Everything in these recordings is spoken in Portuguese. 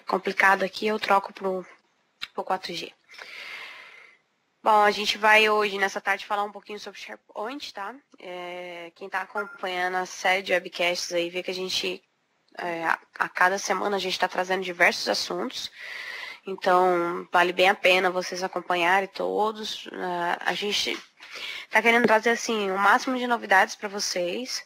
complicado aqui, eu troco pro 4G. Bom, a gente vai hoje, nessa tarde, falar um pouquinho sobre SharePoint, tá? Quem está acompanhando a série de webcasts aí, vê que a gente, a cada semana, a gente está trazendo diversos assuntos. Então, vale bem a pena vocês acompanharem todos. A gente está querendo trazer, assim, o máximo de novidades para vocês.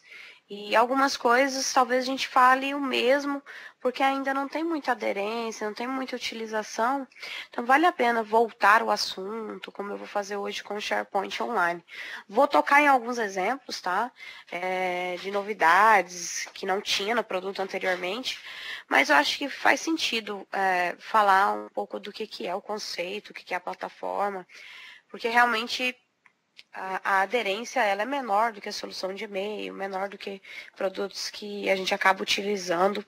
E algumas coisas, talvez a gente fale o mesmo, porque ainda não tem muita aderência, não tem muita utilização. Então, vale a pena voltar ao assunto, como eu vou fazer hoje com o SharePoint Online. Vou tocar em alguns exemplos, tá? De novidades que não tinha no produto anteriormente, mas eu acho que faz sentido falar um pouco do que é o conceito, o que é a plataforma, porque realmente a aderência ela é menor do que a solução de e-mail, menor do que produtos que a gente acaba utilizando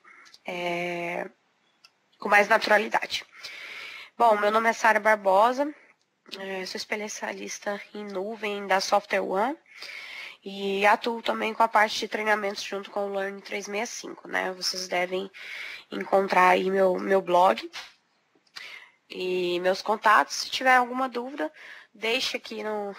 com mais naturalidade. Bom, meu nome é Sara Barbosa, sou especialista em nuvem da SoftwareOne e atuo também com a parte de treinamentos junto com o Learn 365, né? Vocês devem encontrar aí meu blog e meus contatos. Se tiver alguma dúvida, deixe aqui no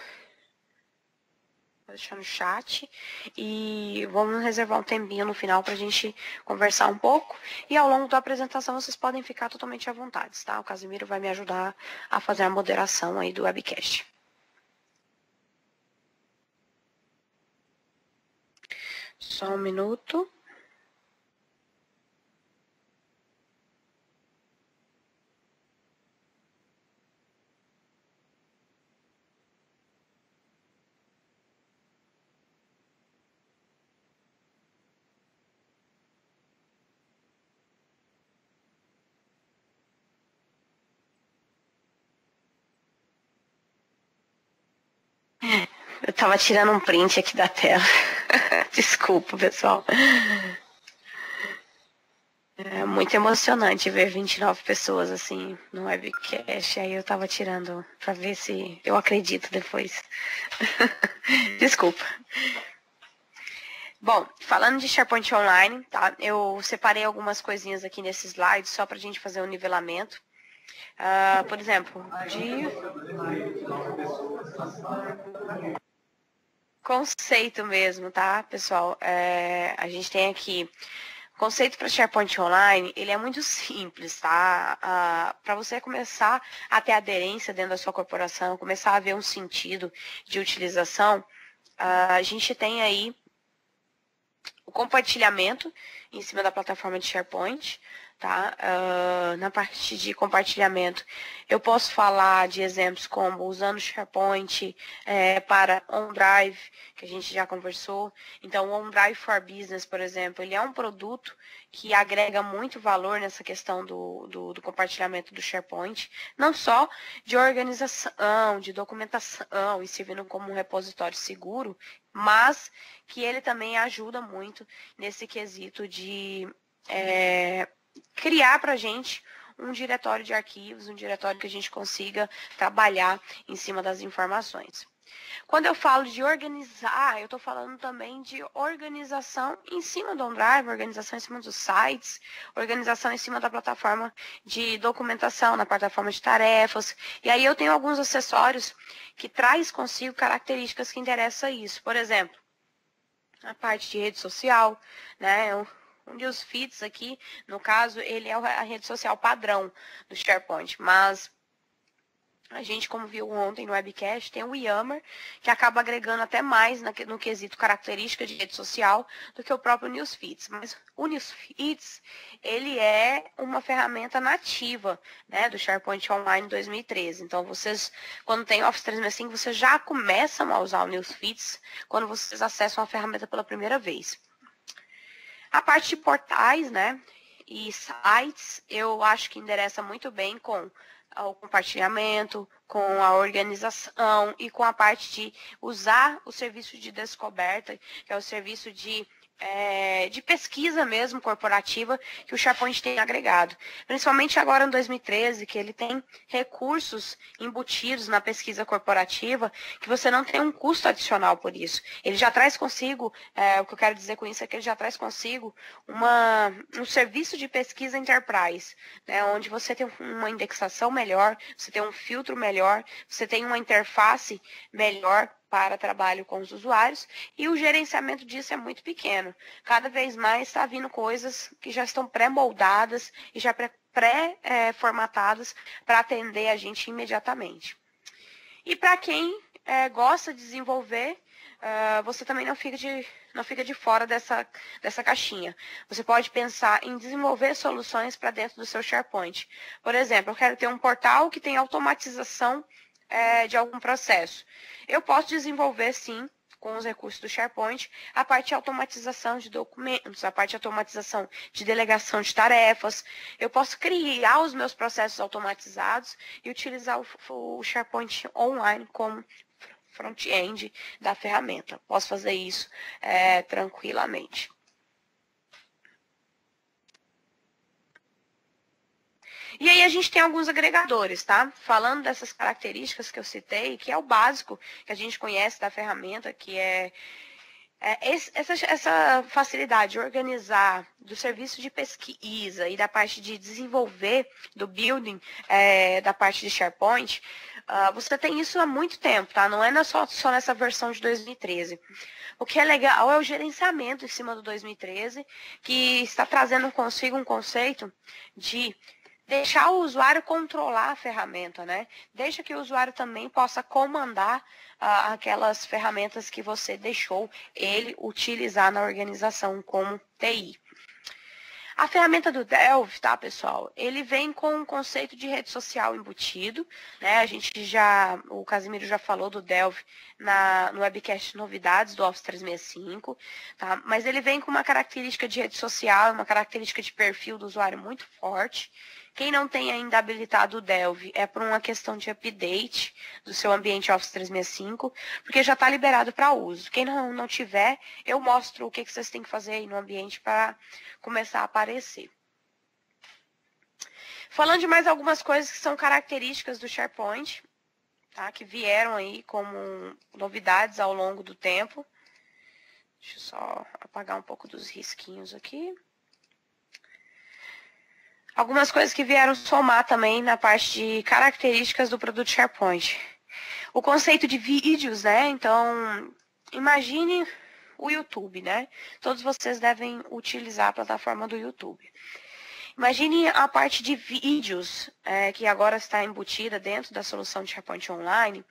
chat e vamos reservar um tempinho no final para a gente conversar um pouco e ao longo da apresentação vocês podem ficar totalmente à vontade, tá? O Casimiro vai me ajudar a fazer a moderação aí do webcast. Só um minuto. Eu tava tirando um print aqui da tela. Desculpa, pessoal. É muito emocionante ver 29 pessoas assim no webcast. Aí eu tava tirando pra ver se eu acredito depois. Desculpa. Bom, falando de SharePoint Online, tá? Eu separei algumas coisinhas aqui nesse slide só pra gente fazer um nivelamento. Por exemplo, de conceito mesmo, tá, pessoal? A gente tem aqui conceito para SharePoint Online, ele é muito simples, tá? Para você começar a ter aderência dentro da sua corporação, começar a ver um sentido de utilização, a gente tem aí o compartilhamento em cima da plataforma de SharePoint, tá? Na parte de compartilhamento, eu posso falar de exemplos como usando o SharePoint para OneDrive, que a gente já conversou. Então, o OneDrive for Business, por exemplo, ele é um produto que agrega muito valor nessa questão do compartilhamento do SharePoint, não só de organização, de documentação e servindo como um repositório seguro, mas que ele também ajuda muito nesse quesito de criar para a gente um diretório de arquivos, um diretório que a gente consiga trabalhar em cima das informações. Quando eu falo de organizar, eu estou falando também de organização em cima do OneDrive, organização em cima dos sites, organização em cima da plataforma de documentação, na plataforma de tarefas. E aí eu tenho alguns acessórios que traz consigo características que interessam a isso. Por exemplo, a parte de rede social, né? Um dos feeds aqui, no caso, ele é a rede social padrão do SharePoint, mas a gente, como viu ontem no webcast, tem o Yammer, que acaba agregando até mais no quesito característica de rede social do que o próprio Newsfeeds. Mas o Newsfeeds, ele é uma ferramenta nativa, né, do SharePoint Online 2013. Então, vocês, quando tem Office 365, vocês já começam a usar o Newsfeeds quando vocês acessam a ferramenta pela primeira vez. A parte de portais, né, e sites, eu acho que endereça muito bem com o compartilhamento, com a organização e com a parte de usar o serviço de descoberta, que é o serviço de de pesquisa mesmo corporativa que o SharePoint tem agregado. Principalmente agora em 2013, que ele tem recursos embutidos na pesquisa corporativa, que você não tem um custo adicional por isso. Ele já traz consigo, o que eu quero dizer com isso é que ele já traz consigo um serviço de pesquisa enterprise, né, onde você tem uma indexação melhor, você tem um filtro melhor, você tem uma interface melhor para trabalho com os usuários, e o gerenciamento disso é muito pequeno. Cada vez mais está vindo coisas que já estão pré-moldadas e já pré-formatadas para atender a gente imediatamente. E para quem gosta de desenvolver, você também não fica de fora dessa caixinha. Você pode pensar em desenvolver soluções para dentro do seu SharePoint. Por exemplo, eu quero ter um portal que tem automatização de algum processo. Eu posso desenvolver, sim, com os recursos do SharePoint, a parte de automatização de documentos, a parte de automatização de delegação de tarefas. Eu posso criar os meus processos automatizados e utilizar o SharePoint online como front-end da ferramenta. Posso fazer isso tranquilamente. E aí a gente tem alguns agregadores, tá? Falando dessas características que eu citei, que é o básico que a gente conhece da ferramenta, que essa facilidade de organizar do serviço de pesquisa e da parte de desenvolver, do building, da parte de SharePoint, você tem isso há muito tempo, tá? Não é só nessa versão de 2013. O que é legal é o gerenciamento em cima do 2013, que está trazendo consigo um conceito de deixar o usuário controlar a ferramenta, né? Deixa que o usuário também possa comandar aquelas ferramentas que você deixou ele utilizar na organização como TI. A ferramenta do Delve, tá, pessoal? Ele vem com um conceito de rede social embutido, né? O Casimiro já falou do Delve no webcast Novidades do Office 365, tá? Mas ele vem com uma característica de rede social, uma característica de perfil do usuário muito forte. Quem não tem ainda habilitado o Delve é por uma questão de update do seu ambiente Office 365, porque já está liberado para uso. Quem não tiver, eu mostro o que vocês têm que fazer aí no ambiente para começar a aparecer. Falando de mais algumas coisas que são características do SharePoint, tá? Que vieram aí como novidades ao longo do tempo. Deixa eu só apagar um pouco dos risquinhos aqui. Algumas coisas que vieram somar também na parte de características do produto SharePoint. O conceito de vídeos, né? Então, imagine o YouTube, né? Todos vocês devem utilizar a plataforma do YouTube. Imagine a parte de vídeos, que agora está embutida dentro da solução de SharePoint Online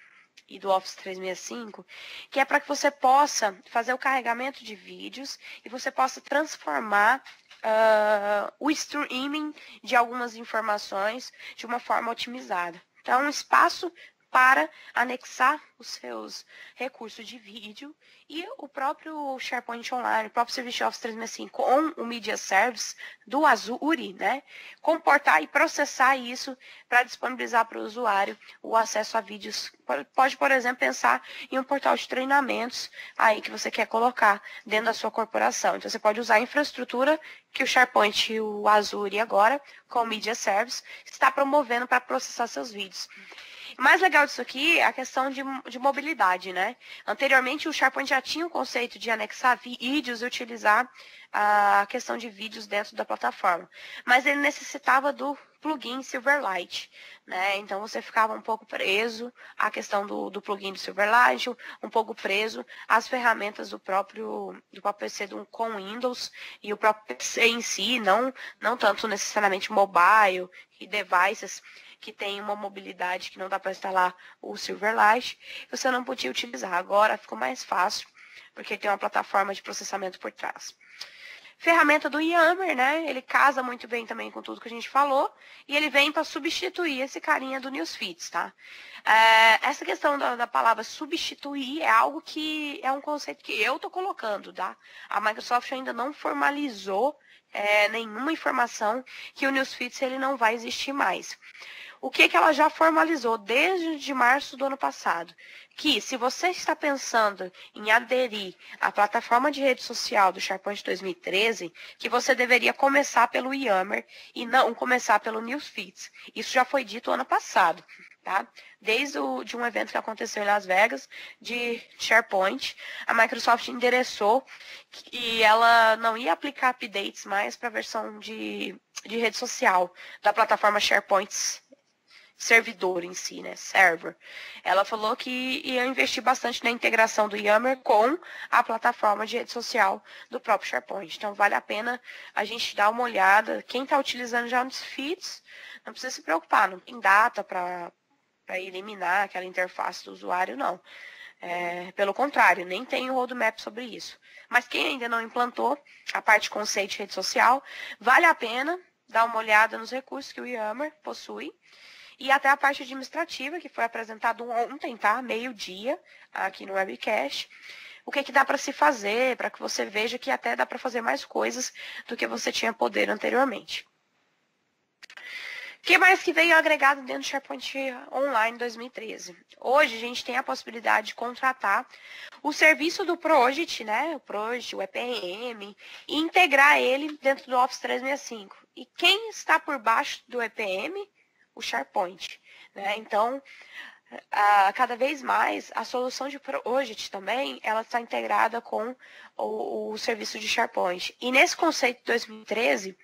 e do Office 365, que é para que você possa fazer o carregamento de vídeos e você possa transformar o streaming de algumas informações de uma forma otimizada. Então, um espaço para anexar os seus recursos de vídeo e o próprio SharePoint Online, o próprio serviço de Office 365 com o Media Service do Azure, né, comportar e processar isso para disponibilizar para o usuário o acesso a vídeos. Pode, por exemplo, pensar em um portal de treinamentos aí que você quer colocar dentro da sua corporação. Então, você pode usar a infraestrutura que o SharePoint e o Azure agora, com o Media Service, está promovendo para processar seus vídeos. O mais legal disso aqui é a questão de mobilidade, né? Anteriormente, o SharePoint já tinha o conceito de anexar vídeos e utilizar a questão de vídeos dentro da plataforma. Mas ele necessitava do plugin Silverlight, né? Então, você ficava um pouco preso à questão do plugin do Silverlight, um pouco preso às ferramentas do próprio PC com Windows e o próprio PC em si, não tanto necessariamente mobile e devices que tem uma mobilidade que não dá para instalar o Silverlight, você não podia utilizar. Agora ficou mais fácil, porque tem uma plataforma de processamento por trás. Ferramenta do Yammer, né? Ele casa muito bem também com tudo que a gente falou, e ele vem para substituir esse carinha do Newsfeed, tá? Essa questão da palavra substituir é algo que é um conceito que eu tô colocando, tá? A Microsoft ainda não formalizou nenhuma informação que o Newsfeed ele não vai existir mais. o que ela já formalizou desde março do ano passado? Que se você está pensando em aderir à plataforma de rede social do SharePoint 2013, que você deveria começar pelo Yammer e não começar pelo Newsfeed. Isso já foi dito ano passado, tá? Desde de um evento que aconteceu em Las Vegas, de SharePoint, a Microsoft endereçou que ela não ia aplicar updates mais para a versão de rede social da plataforma SharePoint servidor em si, né, server. Ela falou que ia investir bastante na integração do Yammer com a plataforma de rede social do próprio SharePoint. Então, vale a pena a gente dar uma olhada. Quem está utilizando já os feeds, não precisa se preocupar, não tem data para eliminar aquela interface do usuário, não. Pelo contrário, nem tem o roadmap sobre isso. Mas quem ainda não implantou a parte conceito de rede social, vale a pena dar uma olhada nos recursos que o Yammer possui. E até a parte administrativa, que foi apresentado ontem, tá? Meio-dia, aqui no webcast. O que dá para se fazer, para que você veja que até dá para fazer mais coisas do que você tinha poder anteriormente. O que mais que veio agregado dentro do SharePoint Online 2013? Hoje a gente tem a possibilidade de contratar o serviço do Project, né? O Project, o EPM, e integrar ele dentro do Office 365. E quem está por baixo do EPM? O SharePoint, né? Então, cada vez mais a solução de Project também, ela está integrada com o serviço de SharePoint. E nesse conceito de 2013,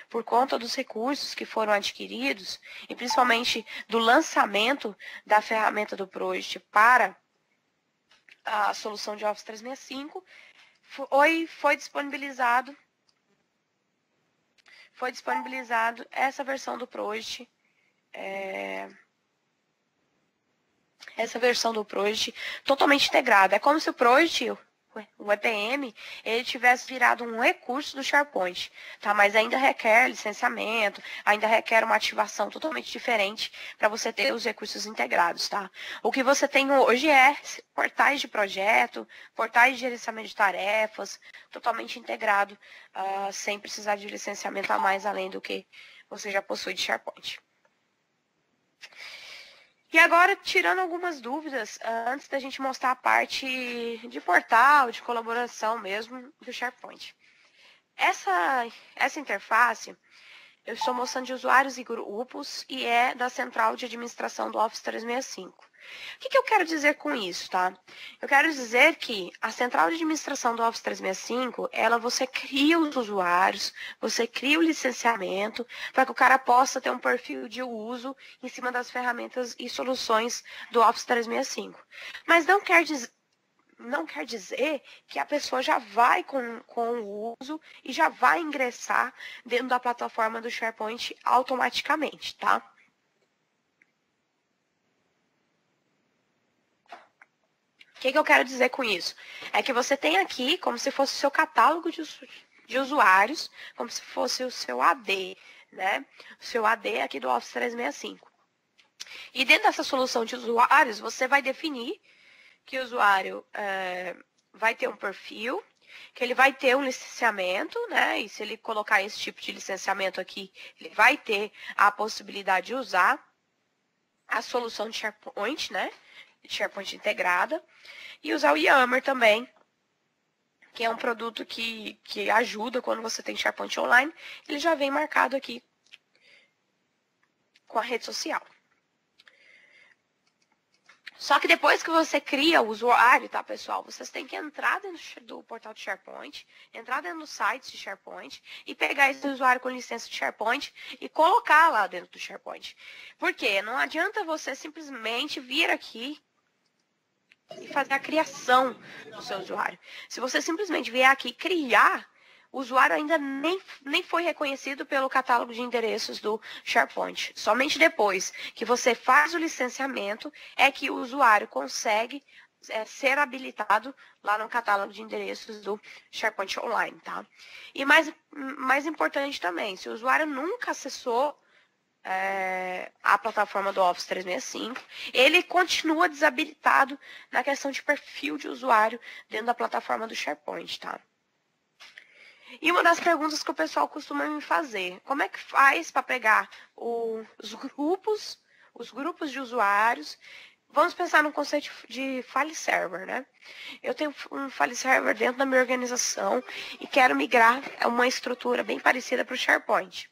por conta dos recursos que foram adquiridos, e principalmente do lançamento da ferramenta do Project para a solução de Office 365, foi disponibilizado essa versão do Project, essa versão do Project totalmente integrada. É como se o Project, o EPM, ele tivesse virado um recurso do SharePoint, tá? Mas ainda requer licenciamento, ainda requer uma ativação totalmente diferente para você ter os recursos integrados, tá? O que você tem hoje é portais de projeto, portais de gerenciamento de tarefas, totalmente integrado, sem precisar de licenciamento a mais, além do que você já possui de SharePoint. E agora, tirando algumas dúvidas, antes da gente mostrar a parte de portal, de colaboração mesmo do SharePoint. Essa interface, eu estou mostrando de usuários e grupos e é da central de administração do Office 365. O que eu quero dizer com isso, tá? Eu quero dizer que a central de administração do Office 365, você cria os usuários, você cria o licenciamento para que o cara possa ter um perfil de uso em cima das ferramentas e soluções do Office 365. Mas não quer dizer que a pessoa já vai com o uso e já vai ingressar dentro da plataforma do SharePoint automaticamente, tá? O que eu quero dizer com isso? É que você tem aqui como se fosse o seu catálogo de usuários, como se fosse o seu AD, né? O seu AD aqui do Office 365. E dentro dessa solução de usuários, você vai definir que o usuário vai ter um perfil, que ele vai ter um licenciamento, né? E se ele colocar esse tipo de licenciamento aqui, ele vai ter a possibilidade de usar a solução de SharePoint, né? De SharePoint integrada. E usar o Yammer também, que é um produto que ajuda quando você tem SharePoint Online. Ele já vem marcado aqui com a rede social. Só que depois que você cria o usuário, tá, pessoal? Vocês têm que entrar dentro do portal de SharePoint, entrar dentro do site de SharePoint e pegar esse usuário com licença de SharePoint e colocar lá dentro do SharePoint. Por quê? Não adianta você simplesmente vir aqui e fazer a criação do seu usuário. Se você simplesmente vier aqui criar, o usuário ainda nem foi reconhecido pelo catálogo de endereços do SharePoint. Somente depois que você faz o licenciamento é que o usuário consegue ser habilitado lá no catálogo de endereços do SharePoint Online, tá? E mais importante também, se o usuário nunca acessou a plataforma do Office 365, ele continua desabilitado na questão de perfil de usuário dentro da plataforma do SharePoint, tá? E uma das perguntas que o pessoal costuma me fazer, como é que faz para pegar os grupos os grupos de usuários. Vamos pensar no conceito de file server, né? Eu tenho um file server dentro da minha organização e quero migrar uma estrutura bem parecida para o SharePoint.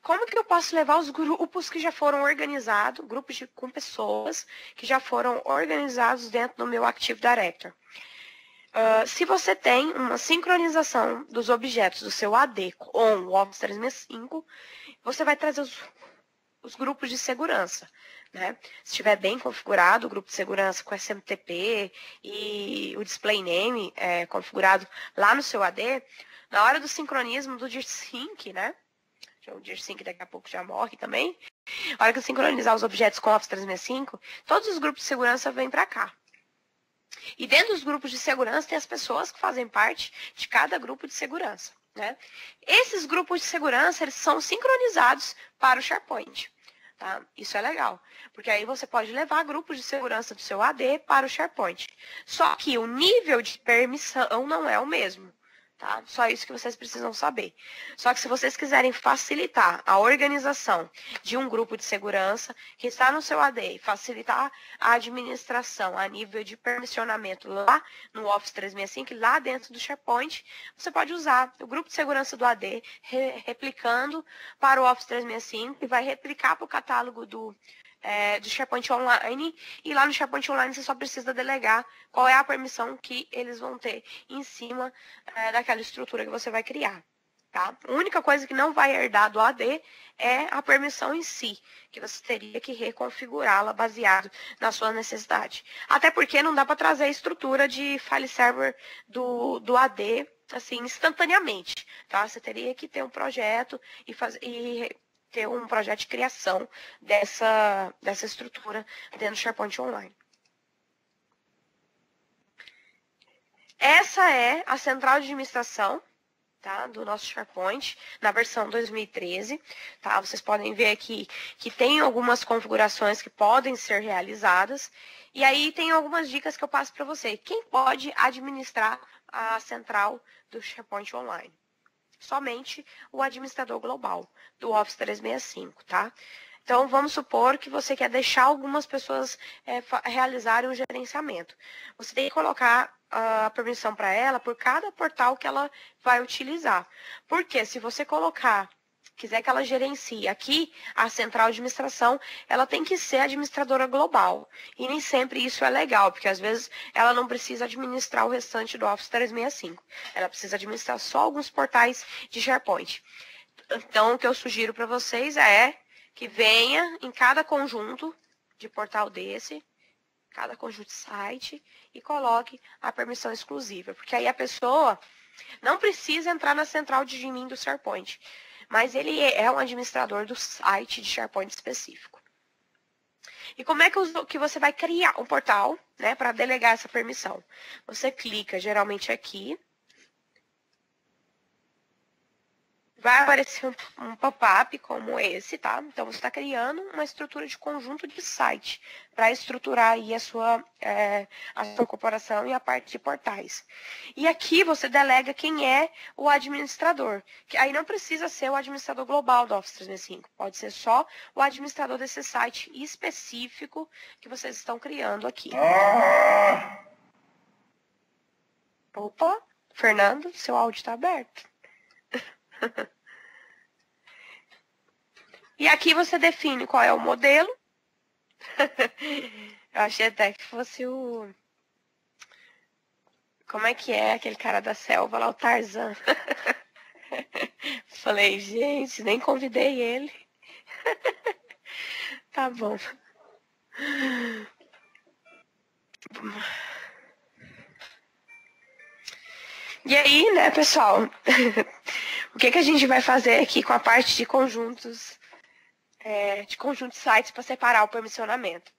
Como que eu posso levar os grupos que já foram organizados, com pessoas que já foram organizados dentro do meu Active Directory? Se você tem uma sincronização dos objetos do seu AD com o Office 365, você vai trazer os grupos de segurança, né? Se estiver bem configurado o grupo de segurança com SMTP e o display name configurado lá no seu AD, na hora do sincronismo do DIRSync, né? O DIRSync daqui a pouco já morre também. Na hora que eu sincronizar os objetos com o Office 365, todos os grupos de segurança vêm para cá. E dentro dos grupos de segurança tem as pessoas que fazem parte de cada grupo de segurança, né? Esses grupos de segurança, eles são sincronizados para o SharePoint. Tá? Isso é legal, porque aí você pode levar grupos de segurança do seu AD para o SharePoint. Só que o nível de permissão não é o mesmo. Tá? Só isso que vocês precisam saber. Só que se vocês quiserem facilitar a organização de um grupo de segurança que está no seu AD e facilitar a administração a nível de permissionamento lá no Office 365, lá dentro do SharePoint, você pode usar o grupo de segurança do AD replicando para o Office 365 e vai replicar para o catálogo do SharePoint Online, e lá no SharePoint Online você só precisa delegar qual é a permissão que eles vão ter em cima daquela estrutura que você vai criar. Tá? A única coisa que não vai herdar do AD é a permissão em si, que você teria que reconfigurá-la baseado na sua necessidade. Até porque não dá para trazer a estrutura de file server do AD assim, instantaneamente. Tá? Você teria que ter um projeto e ter um projeto de criação dessa estrutura dentro do SharePoint Online. Essa é a central de administração, tá, do nosso SharePoint, na versão 2013. Tá? Vocês podem ver aqui que tem algumas configurações que podem ser realizadas. E aí tem algumas dicas que eu passo para você. Quem pode administrar a central do SharePoint Online? Somente o administrador global do Office 365, tá? Então, vamos supor que você quer deixar algumas pessoas realizarem o gerenciamento. Você tem que colocar a permissão para ela por cada portal que ela vai utilizar. Porque se você quiser que ela gerencie aqui a central de administração, ela tem que ser administradora global. E nem sempre isso é legal, porque às vezes ela não precisa administrar o restante do Office 365. Ela precisa administrar só alguns portais de SharePoint. Então, o que eu sugiro para vocês é que venha em cada conjunto de portal desse, cada conjunto de site, e coloque a permissão exclusiva. Porque aí a pessoa não precisa entrar na central de admin do SharePoint, mas ele é um administrador do site de SharePoint específico. E como é que você vai criar um portal, né, para delegar essa permissão? Você clica geralmente aqui. Vai aparecer um pop-up como esse, tá? Então, você está criando uma estrutura de conjunto de site para estruturar aí a sua corporação e a parte de portais. E aqui você delega quem é o administrador. Que aí não precisa ser o administrador global do Office 365. Pode ser só o administrador desse site específico que vocês estão criando aqui. Opa, Fernando, seu áudio está aberto. E aqui você define qual é o modelo. Eu achei até que fosse o... Como é que é aquele cara da selva lá, o Tarzan? Falei, gente, nem convidei ele. Tá bom. E aí, né, pessoal? O que a gente vai fazer aqui com a parte de conjuntos de sites para separar o permissionamento?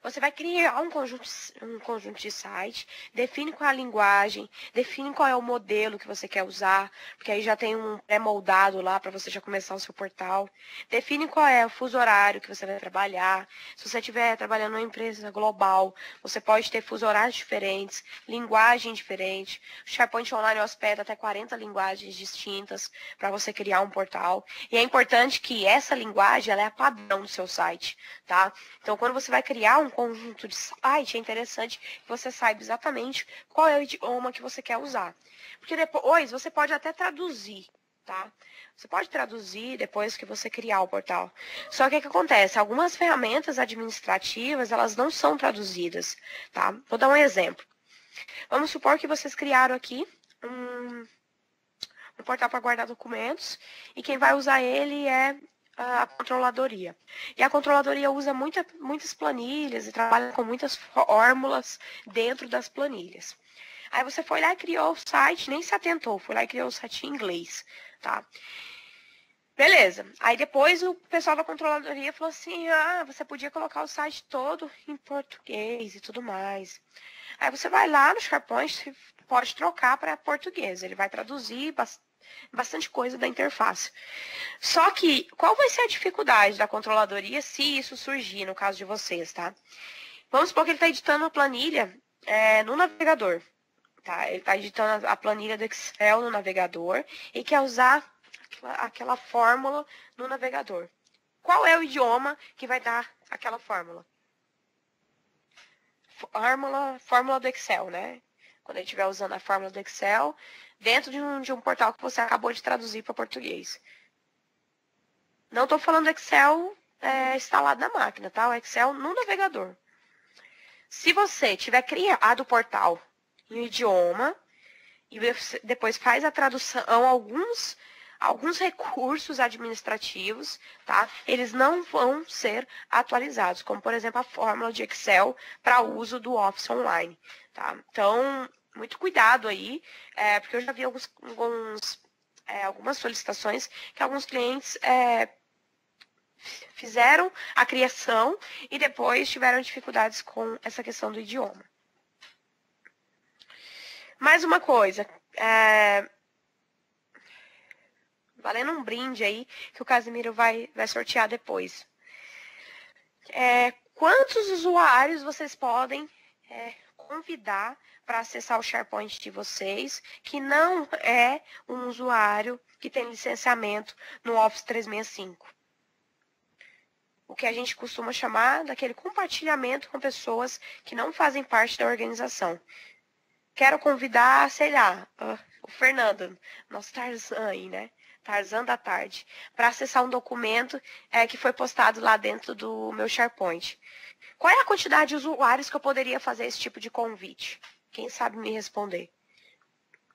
Você vai criar um conjunto de site, define qual é a linguagem, define qual é o modelo que você quer usar, porque aí já tem um pré-moldado lá para você já começar o seu portal. Define qual é o fuso horário que você vai trabalhar. Se você estiver trabalhando numa empresa global, você pode ter fuso horários diferentes, linguagem diferente. O SharePoint Online hospeda até 40 linguagens distintas para você criar um portal. E é importante que essa linguagem ela é a padrão do seu site, tá? Então, quando você vai criar um conjunto de site, é interessante que você saiba exatamente qual é o idioma que você quer usar. Porque depois você pode até traduzir, tá? Você pode traduzir depois que você criar o portal. Só que o que acontece? Algumas ferramentas administrativas, elas não são traduzidas, tá? Vou dar um exemplo. Vamos supor que vocês criaram aqui um portal para guardar documentos e quem vai usar ele é a controladoria. E a controladoria usa muitas planilhas e trabalha com muitas fórmulas dentro das planilhas. Aí você foi lá e criou o site, nem se atentou, foi lá e criou o site em inglês, tá? Beleza. Aí depois o pessoal da controladoria falou assim, você podia colocar o site todo em português e tudo mais. Aí você vai lá no SharePoint, pode trocar para português, ele vai traduzir bastante coisa da interface. Só que, qual vai ser a dificuldade da controladoria se isso surgir no caso de vocês, tá? Vamos supor que ele está editando a planilha no navegador, tá? Ele está editando a planilha do Excel no navegador e quer usar aquela fórmula no navegador. Qual é o idioma que vai dar aquela fórmula? Fórmula do Excel, né? Quando ele estiver usando a fórmula do Excel, dentro de um portal que você acabou de traduzir para português. Não estou falando do Excel instalado na máquina, tá? O Excel no navegador. Se você tiver criado o portal em um idioma e depois faz a tradução a alguns recursos administrativos, tá? Eles não vão ser atualizados, como, por exemplo, a fórmula de Excel para uso do Office Online, tá? Então, muito cuidado aí, porque eu já vi algumas solicitações que alguns clientes fizeram a criação e depois tiveram dificuldades com essa questão do idioma. Mais uma coisa, valendo um brinde aí, que o Casimiro vai sortear depois. Quantos usuários vocês podem convidar para acessar o SharePoint de vocês, que não é um usuário que tem licenciamento no Office 365? O que a gente costuma chamar daquele compartilhamento com pessoas que não fazem parte da organização. Quero convidar, sei lá, o Fernando, nosso Tarzan aí, né? Tarzan da tarde, para acessar um documento que foi postado lá dentro do meu SharePoint. Qual é a quantidade de usuários que eu poderia fazer esse tipo de convite? Quem sabe me responder?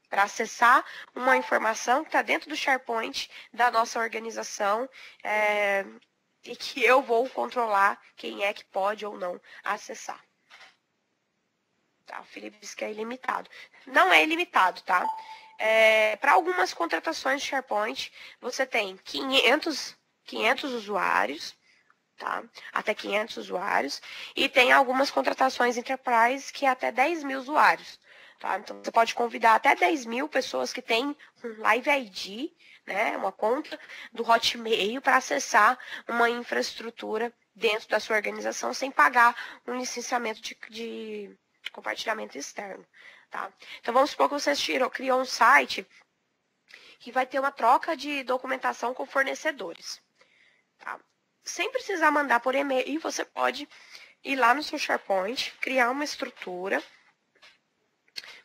Para acessar uma informação que está dentro do SharePoint da nossa organização e que eu vou controlar quem é que pode ou não acessar. Tá, o Felipe disse que é ilimitado. Não é ilimitado, tá? Para algumas contratações de SharePoint, você tem 500 usuários, tá? Até 500 usuários. E tem algumas contratações Enterprise que é até 10 mil usuários, tá? Então, você pode convidar até 10 mil pessoas que têm um Live ID, né? Uma conta do Hotmail para acessar uma infraestrutura dentro da sua organização sem pagar um licenciamento de compartilhamento externo, tá? Então, vamos supor que você criou um site que vai ter uma troca de documentação com fornecedores, tá? Sem precisar mandar por e-mail, você pode ir lá no seu SharePoint, criar uma estrutura,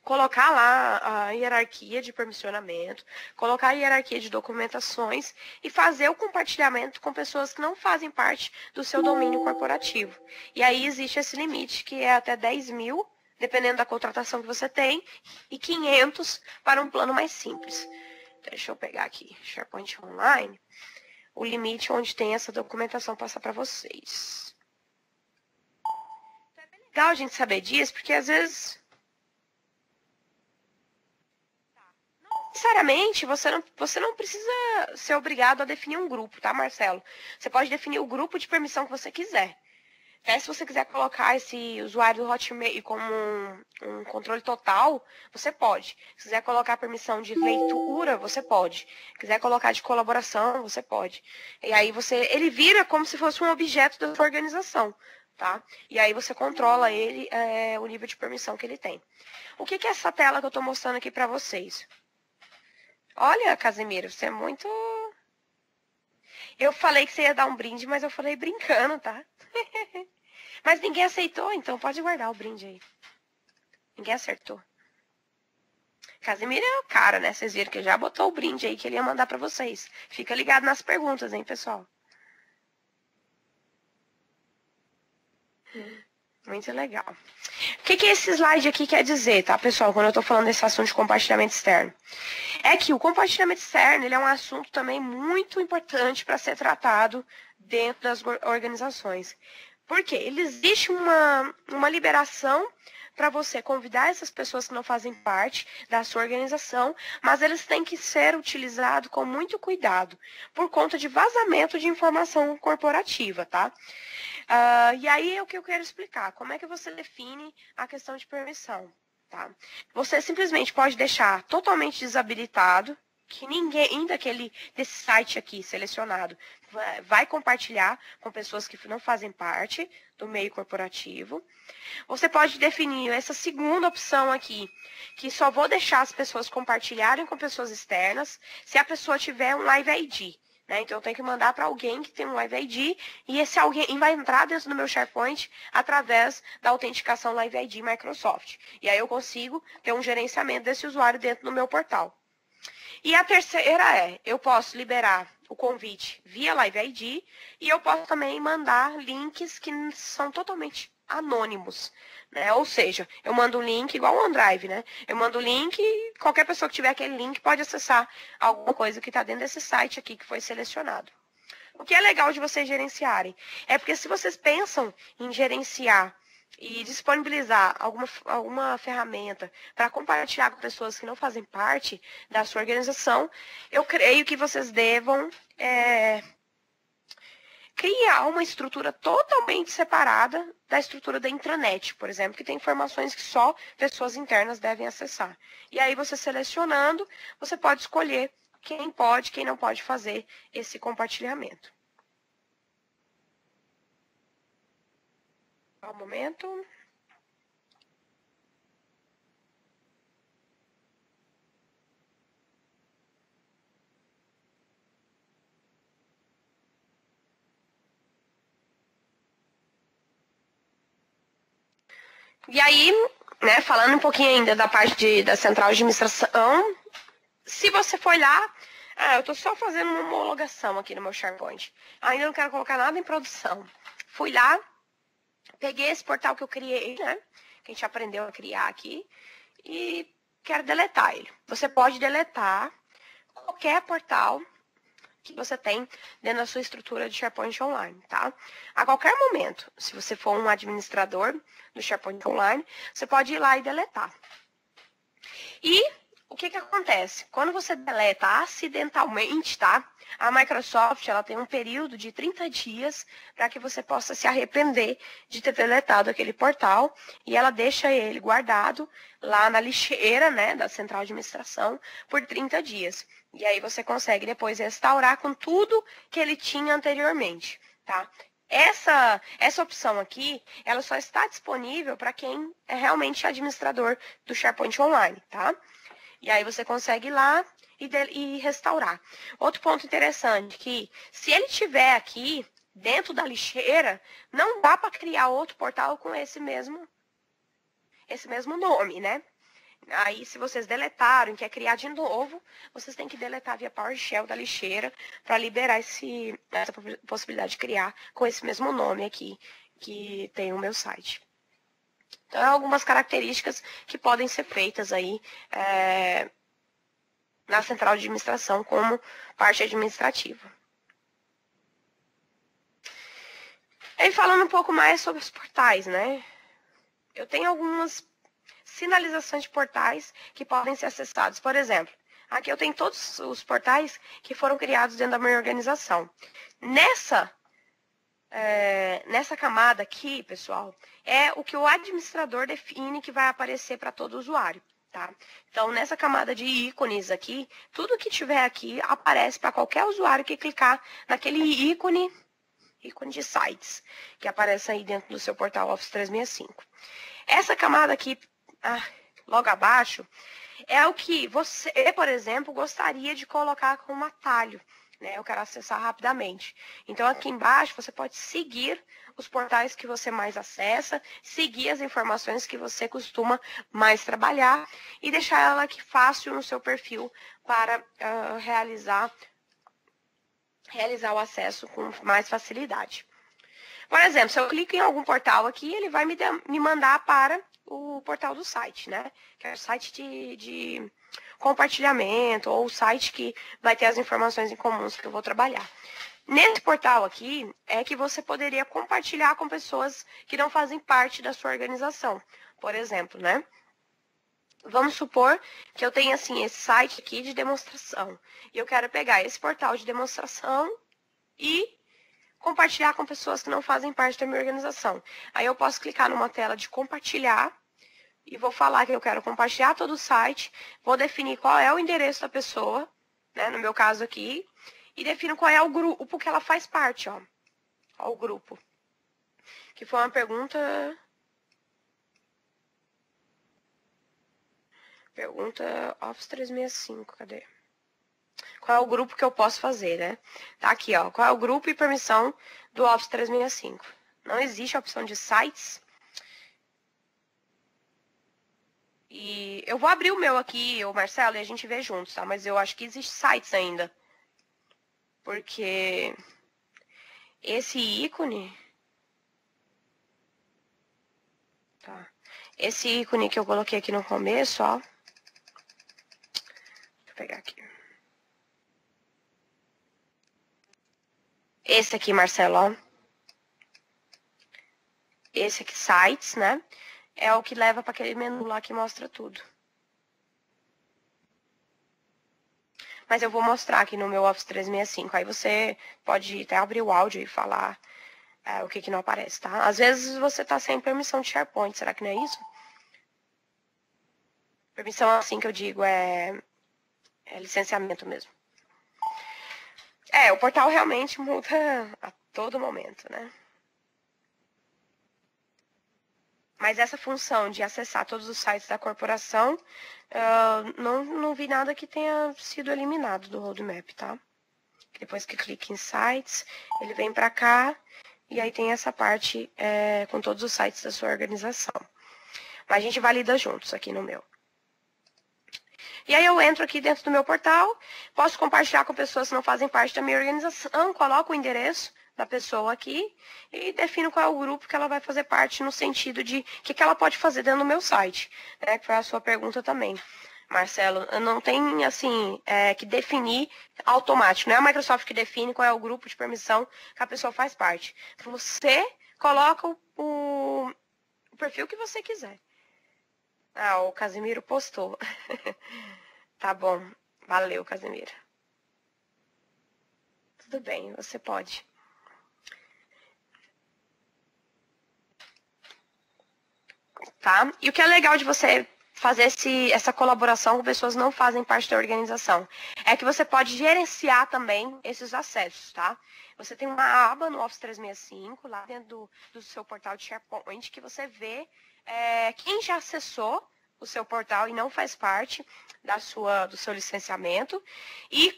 colocar lá a hierarquia de permissionamento, colocar a hierarquia de documentações e fazer o compartilhamento com pessoas que não fazem parte do seu domínio corporativo. E aí existe esse limite, que é até 10 mil, dependendo da contratação que você tem, e 500 para um plano mais simples. Deixa eu pegar aqui, SharePoint Online, o limite onde tem essa documentação passar para vocês. É legal a gente saber disso, porque às vezes necessariamente, você não precisa ser obrigado a definir um grupo, tá, Marcelo? Você pode definir o grupo de permissão que você quiser. Até se você quiser colocar esse usuário do Hotmail como um controle total, você pode. Se quiser colocar permissão de leitura, você pode. Se quiser colocar de colaboração, você pode. E aí ele vira como se fosse um objeto da sua organização, tá? E aí você controla ele, o nível de permissão que ele tem. O que é essa tela que eu estou mostrando aqui para vocês? Olha, Casimiro, você é muito... Eu falei que você ia dar um brinde, mas eu falei brincando, tá? Mas ninguém aceitou, então pode guardar o brinde aí. Ninguém acertou. Casimiro é o cara, né? Vocês viram que já botou o brinde aí que ele ia mandar pra vocês. Fica ligado nas perguntas, hein, pessoal? Muito legal. O que esse slide aqui quer dizer, tá, pessoal? Quando eu tô falando desse assunto de compartilhamento externo. É que o compartilhamento externo, ele é um assunto também muito importante para ser tratado dentro das organizações. Por quê? Existe uma liberação para você convidar essas pessoas que não fazem parte da sua organização, mas eles têm que ser utilizados com muito cuidado, por conta de vazamento de informação corporativa, tá? E aí é o que eu quero explicar. Como é que você define a questão de permissão, tá? Você simplesmente pode deixar totalmente desabilitado, que ninguém desse site aqui selecionado vai compartilhar com pessoas que não fazem parte do meio corporativo. Você pode definir essa segunda opção aqui, que só vou deixar as pessoas compartilharem com pessoas externas se a pessoa tiver um Live ID. Né? Então, eu tenho que mandar para alguém que tem um Live ID e esse alguém vai entrar dentro do meu SharePoint através da autenticação Live ID Microsoft. E aí eu consigo ter um gerenciamento desse usuário dentro do meu portal. E a terceira eu posso liberar o convite via Live ID e eu posso também mandar links que são totalmente anônimos, né? Ou seja, eu mando um link igual o OneDrive, né? Eu mando o link e qualquer pessoa que tiver aquele link pode acessar alguma coisa que está dentro desse site aqui que foi selecionado. O que é legal de vocês gerenciarem é porque se vocês pensam em gerenciar e disponibilizar alguma ferramenta para compartilhar com pessoas que não fazem parte da sua organização, eu creio que vocês devam criar uma estrutura totalmente separada da estrutura da intranet, por exemplo, que tem informações que só pessoas internas devem acessar. E aí você selecionando, você pode escolher quem pode, quem não pode fazer esse compartilhamento. Um momento. E aí, né, falando um pouquinho ainda da parte da central de administração, se você for lá, eu estou só fazendo uma homologação aqui no meu SharePoint. Ainda não quero colocar nada em produção. Fui lá, peguei esse portal que eu criei, né, que a gente aprendeu a criar aqui, e quero deletar ele. Você pode deletar qualquer portal que você tem dentro da sua estrutura de SharePoint Online, tá? A qualquer momento, se você for um administrador do SharePoint Online, você pode ir lá e deletar. E o que acontece? Quando você deleta acidentalmente, tá? A Microsoft, ela tem um período de 30 dias para que você possa se arrepender de ter deletado aquele portal e ela deixa ele guardado lá na lixeira, né, da central de administração por 30 dias. E aí você consegue depois restaurar com tudo que ele tinha anteriormente, tá? Essa opção aqui, ela só está disponível para quem é realmente administrador do SharePoint Online, tá? E aí você consegue ir lá e restaurar. Outro ponto interessante, que se ele tiver aqui dentro da lixeira, não dá para criar outro portal com esse mesmo nome, né? Aí, se vocês deletaram e quer criar de novo, vocês têm que deletar via PowerShell da lixeira para liberar essa possibilidade de criar com esse mesmo nome aqui que tem o meu site. Então, algumas características que podem ser feitas aí na central de administração como parte administrativa. E falando um pouco mais sobre os portais, né? Eu tenho algumas sinalizações de portais que podem ser acessados. Por exemplo, aqui eu tenho todos os portais que foram criados dentro da minha organização. Nessa nessa camada aqui, pessoal, é o que o administrador define que vai aparecer para todo usuário, tá? Então, nessa camada de ícones aqui, tudo que tiver aqui aparece para qualquer usuário que clicar naquele ícone de sites, que aparece aí dentro do seu portal Office 365. Essa camada aqui, logo abaixo, é o que você, por exemplo, gostaria de colocar como atalho, né? Eu quero acessar rapidamente. Então, aqui embaixo, você pode seguir os portais que você mais acessa, seguir as informações que você costuma mais trabalhar e deixar ela aqui fácil no seu perfil para realizar o acesso com mais facilidade. Por exemplo, se eu clico em algum portal aqui, ele vai me mandar para o portal do site, né? Que é o site de compartilhamento, ou o site que vai ter as informações em comuns que eu vou trabalhar. Nesse portal aqui, é que você poderia compartilhar com pessoas que não fazem parte da sua organização. Por exemplo, né? Vamos supor que eu tenho, assim, esse site aqui de demonstração. E eu quero pegar esse portal de demonstração e compartilhar com pessoas que não fazem parte da minha organização. Aí eu posso clicar numa tela de compartilhar e vou falar que eu quero compartilhar todo o site, vou definir qual é o endereço da pessoa, né, no meu caso aqui, e defino qual é o grupo que ela faz parte, ó. Ó, o grupo. Que foi uma pergunta... Pergunta Office 365, cadê? Qual é o grupo que eu posso fazer, né? Tá aqui, ó. Qual é o grupo e permissão do Office 365? Não existe a opção de sites. E eu vou abrir o meu aqui, o Marcelo, e a gente vê juntos, tá? Mas eu acho que existe sites ainda. Porque esse ícone... Tá. Esse ícone que eu coloquei aqui no começo, ó. Deixa eu pegar aqui. Esse aqui, Marcelo, ó. Esse aqui, sites, né? É o que leva para aquele menu lá que mostra tudo. Mas eu vou mostrar aqui no meu Office 365. Aí você pode até abrir o áudio e falar o que não aparece, tá? Às vezes você tá sem permissão de SharePoint. Será que não é isso? Permissão, assim que eu digo, é licenciamento mesmo. O portal realmente muda a todo momento, né? Mas essa função de acessar todos os sites da corporação, não vi nada que tenha sido eliminado do roadmap, tá? Depois que clica em sites, ele vem para cá e aí tem essa parte com todos os sites da sua organização. Mas a gente valida juntos aqui no meu. E aí eu entro aqui dentro do meu portal, posso compartilhar com pessoas que não fazem parte da minha organização, coloco o endereço da pessoa aqui e defino qual é o grupo que ela vai fazer parte no sentido de o que ela pode fazer dentro do meu site, né? Que foi a sua pergunta também, Marcelo. Não tem, assim, que definir automático, não é a Microsoft que define qual é o grupo de permissão que a pessoa faz parte. Você coloca o perfil que você quiser. O Casimiro postou. Tá bom. Valeu, Casimiro. Tudo bem, você pode. Tá? E o que é legal de você fazer essa colaboração com pessoas que não fazem parte da organização é que você pode gerenciar também esses acessos, tá? Você tem uma aba no Office 365, lá dentro do seu portal de SharePoint, que você vê quem já acessou o seu portal e não faz parte do seu licenciamento e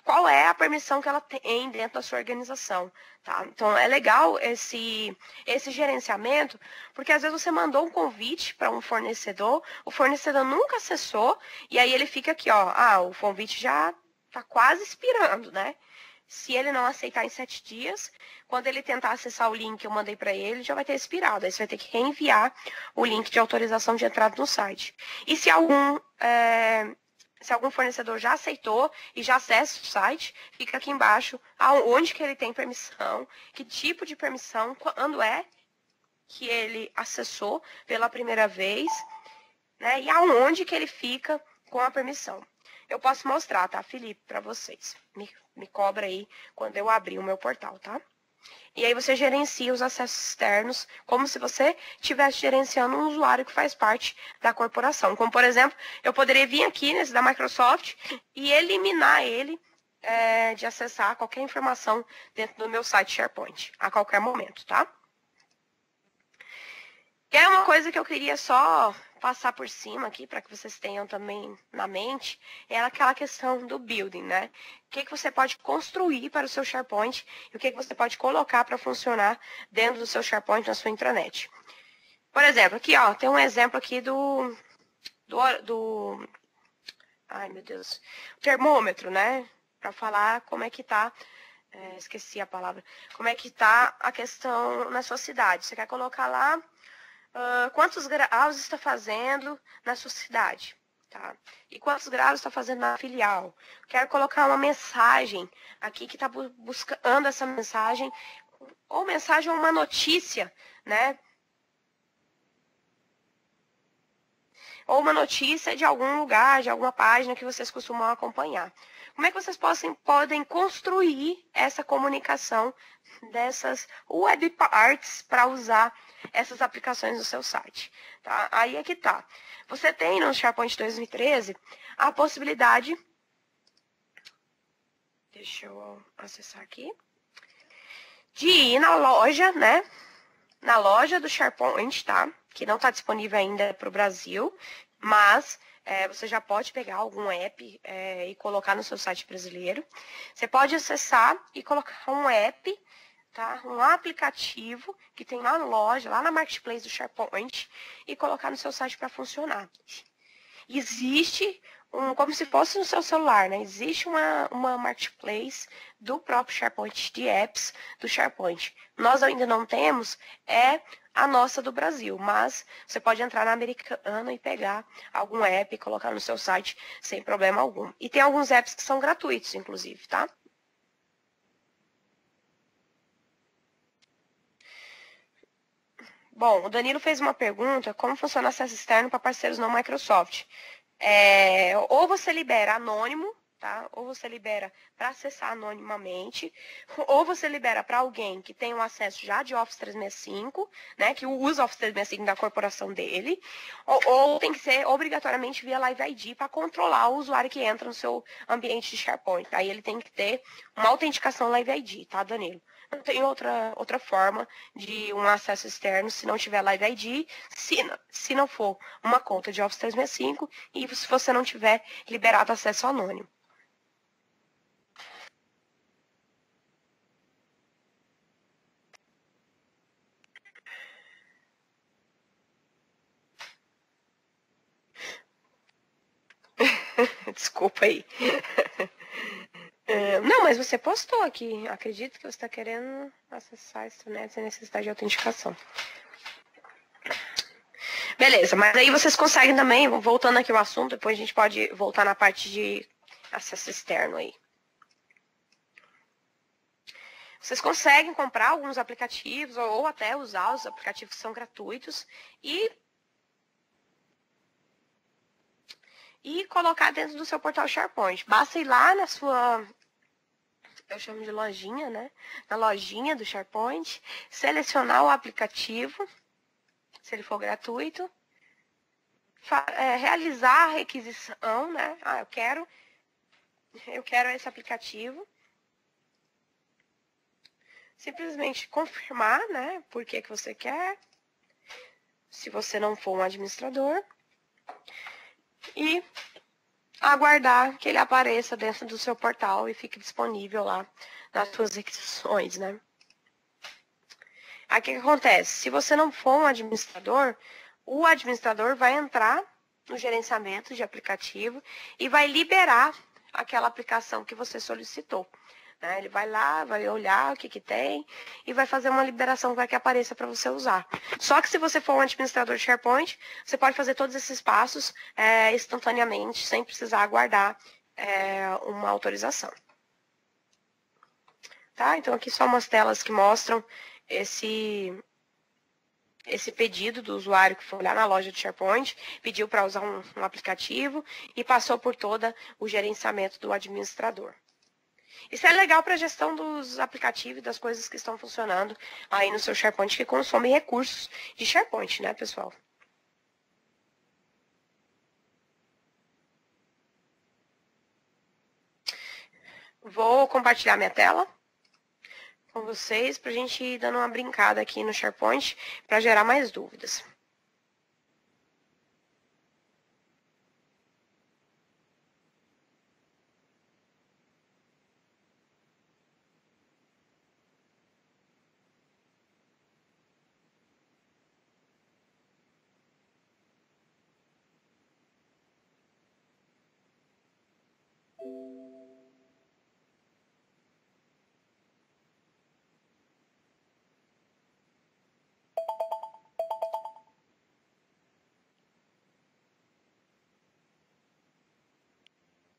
qual é a permissão que ela tem dentro da sua organização, tá? Então, é legal esse gerenciamento, porque às vezes você mandou um convite para um fornecedor, o fornecedor nunca acessou, e aí ele fica aqui, ó, o convite já está quase expirando, né? Se ele não aceitar em 7 dias, quando ele tentar acessar o link que eu mandei para ele, já vai ter expirado. Aí você vai ter que reenviar o link de autorização de entrada no site. E se algum fornecedor já aceitou e já acessa o site, fica aqui embaixo onde que ele tem permissão, que tipo de permissão, quando é que ele acessou pela primeira vez, né? E aonde que ele fica com a permissão. Eu posso mostrar, tá, Felipe, para vocês. Me cobra aí quando eu abrir o meu portal, tá? E aí você gerencia os acessos externos como se você estivesse gerenciando um usuário que faz parte da corporação. Como, por exemplo, eu poderia vir aqui nesse da Microsoft e eliminar ele de acessar qualquer informação dentro do meu site SharePoint, a qualquer momento, tá? E é uma coisa que eu queria só passar por cima aqui, para que vocês tenham também na mente, é aquela questão do building, né? O que você pode construir para o seu SharePoint e o que você pode colocar para funcionar dentro do seu SharePoint na sua intranet. Por exemplo, aqui ó, tem um exemplo aqui ai meu Deus, termômetro, né? Para falar como é que tá, esqueci a palavra, como é que tá a questão na sua cidade. Você quer colocar lá quantos graus está fazendo na sua cidade, tá? E quantos graus está fazendo na filial. Quero colocar uma mensagem aqui que está buscando essa mensagem, ou mensagem ou uma notícia, né? Ou uma notícia de algum lugar, de alguma página que vocês costumam acompanhar. Como é que vocês podem construir essa comunicação dessas web parts para usar essas aplicações no seu site? Tá? Aí é que tá. Você tem no SharePoint 2013 a possibilidade, deixa eu acessar aqui, de ir na loja, né? Na loja do SharePoint, tá? Que não está disponível ainda para o Brasil, mas você já pode pegar algum app e colocar no seu site brasileiro. Você pode acessar e colocar um app, tá? Um aplicativo que tem lá na loja, lá na Marketplace do SharePoint, e colocar no seu site para funcionar. Existe como se fosse no seu celular, né? Existe uma Marketplace do próprio SharePoint, de apps do SharePoint. Nós ainda não temos, a nossa do Brasil, mas você pode entrar na Americana e pegar algum app e colocar no seu site sem problema algum. E tem alguns apps que são gratuitos, inclusive, tá? Bom, o Danilo fez uma pergunta, como funciona o acesso externo para parceiros não Microsoft? Ou você libera anônimo, tá? Ou você libera para acessar anonimamente, ou você libera para alguém que tem um acesso já de Office 365, né? Que usa Office 365 da corporação dele, ou tem que ser obrigatoriamente via Live ID para controlar o usuário que entra no seu ambiente de SharePoint. Aí ele tem que ter uma autenticação Live ID, tá, Danilo? Não tem outra forma de um acesso externo se não tiver Live ID, se não for uma conta de Office 365 e se você não tiver liberado acesso anônimo. Desculpa aí. Não, mas você postou aqui. Acredito que você está querendo acessar a internet sem necessidade de autenticação. Beleza, mas aí vocês conseguem também, voltando aqui ao assunto, depois a gente pode voltar na parte de acesso externo aí. Vocês conseguem comprar alguns aplicativos ou até usar os aplicativos que são gratuitos e colocar dentro do seu portal SharePoint. Basta ir lá na sua, eu chamo de lojinha, né? Na lojinha do SharePoint, selecionar o aplicativo, se ele for gratuito, realizar a requisição, né? Ah, eu quero esse aplicativo. Simplesmente confirmar, né? Por que você quer, se você não for um administrador. E aguardar que ele apareça dentro do seu portal e fique disponível lá nas suas requisições, né? Aí o que acontece? Se você não for um administrador, o administrador vai entrar no gerenciamento de aplicativo e vai liberar aquela aplicação que você solicitou. Né? Ele vai lá, vai olhar o que tem e vai fazer uma liberação para que apareça para você usar. Só que se você for um administrador de SharePoint, você pode fazer todos esses passos instantaneamente, sem precisar aguardar uma autorização. Tá? Então aqui só umas telas que mostram esse pedido do usuário que foi lá na loja de SharePoint, pediu para usar um aplicativo e passou por todo o gerenciamento do administrador. Isso é legal para a gestão dos aplicativos e das coisas que estão funcionando aí no seu SharePoint, que consomem recursos de SharePoint, né, pessoal? Vou compartilhar minha tela com vocês para a gente ir dando uma brincada aqui no SharePoint para gerar mais dúvidas.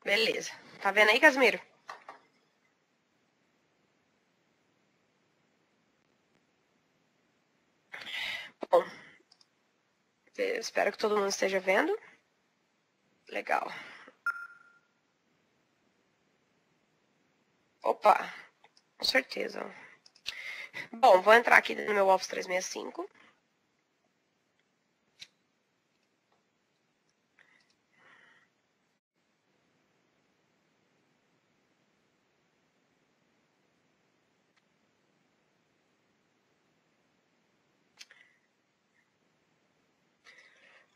Beleza. Tá vendo aí, Casimiro? Bom, eu espero que todo mundo esteja vendo. Legal. Opa, com certeza. Bom, vou entrar aqui no meu Office 365.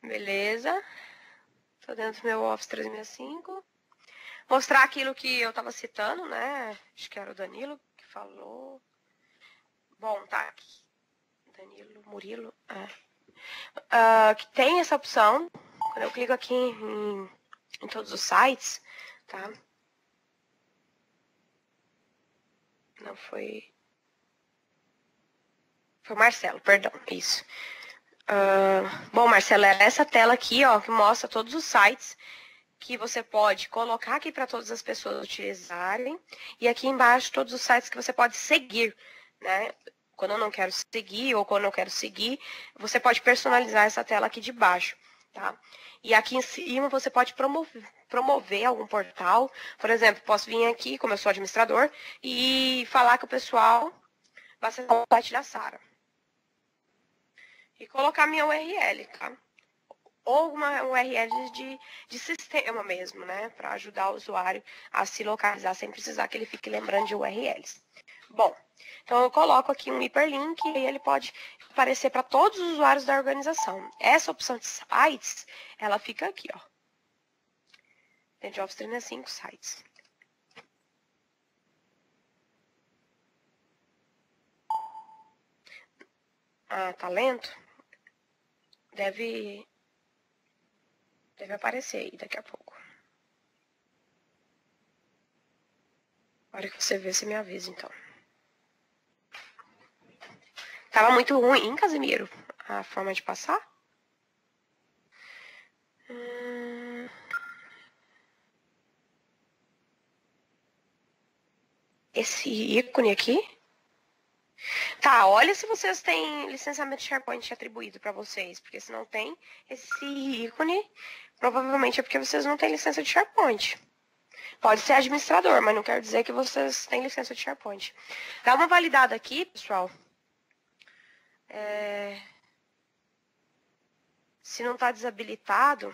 Beleza. Tô dentro do meu Office 365. Mostrar aquilo que eu tava citando, né? Acho que era o Danilo que falou. Bom, tá aqui. Danilo, Murilo. Que tem essa opção. Quando eu clico aqui em todos os sites, tá? Não foi. Foi o Marcelo, perdão, isso. Bom, Marcelo, era essa tela aqui, ó, que mostra todos os sites que você pode colocar aqui para todas as pessoas utilizarem. E aqui embaixo todos os sites que você pode seguir, né? Quando eu não quero seguir ou quando eu quero seguir, você pode personalizar essa tela aqui de baixo, tá? E aqui em cima você pode promover algum portal. Por exemplo, posso vir aqui, como eu sou administrador, e falar que o pessoal vai acessar o site da Sara. E colocar minha URL, tá? Ou uma URL de sistema mesmo, né? Para ajudar o usuário a se localizar sem precisar que ele fique lembrando de URLs. Bom, então eu coloco aqui um hiperlink e ele pode aparecer para todos os usuários da organização. Essa opção de sites, ela fica aqui, ó. Dentro de Office 365 sites. Tá lento? Deve aparecer aí daqui a pouco. Na hora que você ver, você me avisa, então. Tava muito ruim, hein, Casimiro? A forma de passar? Esse ícone aqui? Tá, olha se vocês têm licenciamento SharePoint atribuído para vocês, porque se não tem esse ícone, provavelmente é porque vocês não têm licença de SharePoint. Pode ser administrador, mas não quer dizer que vocês têm licença de SharePoint. Dá uma validada aqui, pessoal. Se não está desabilitado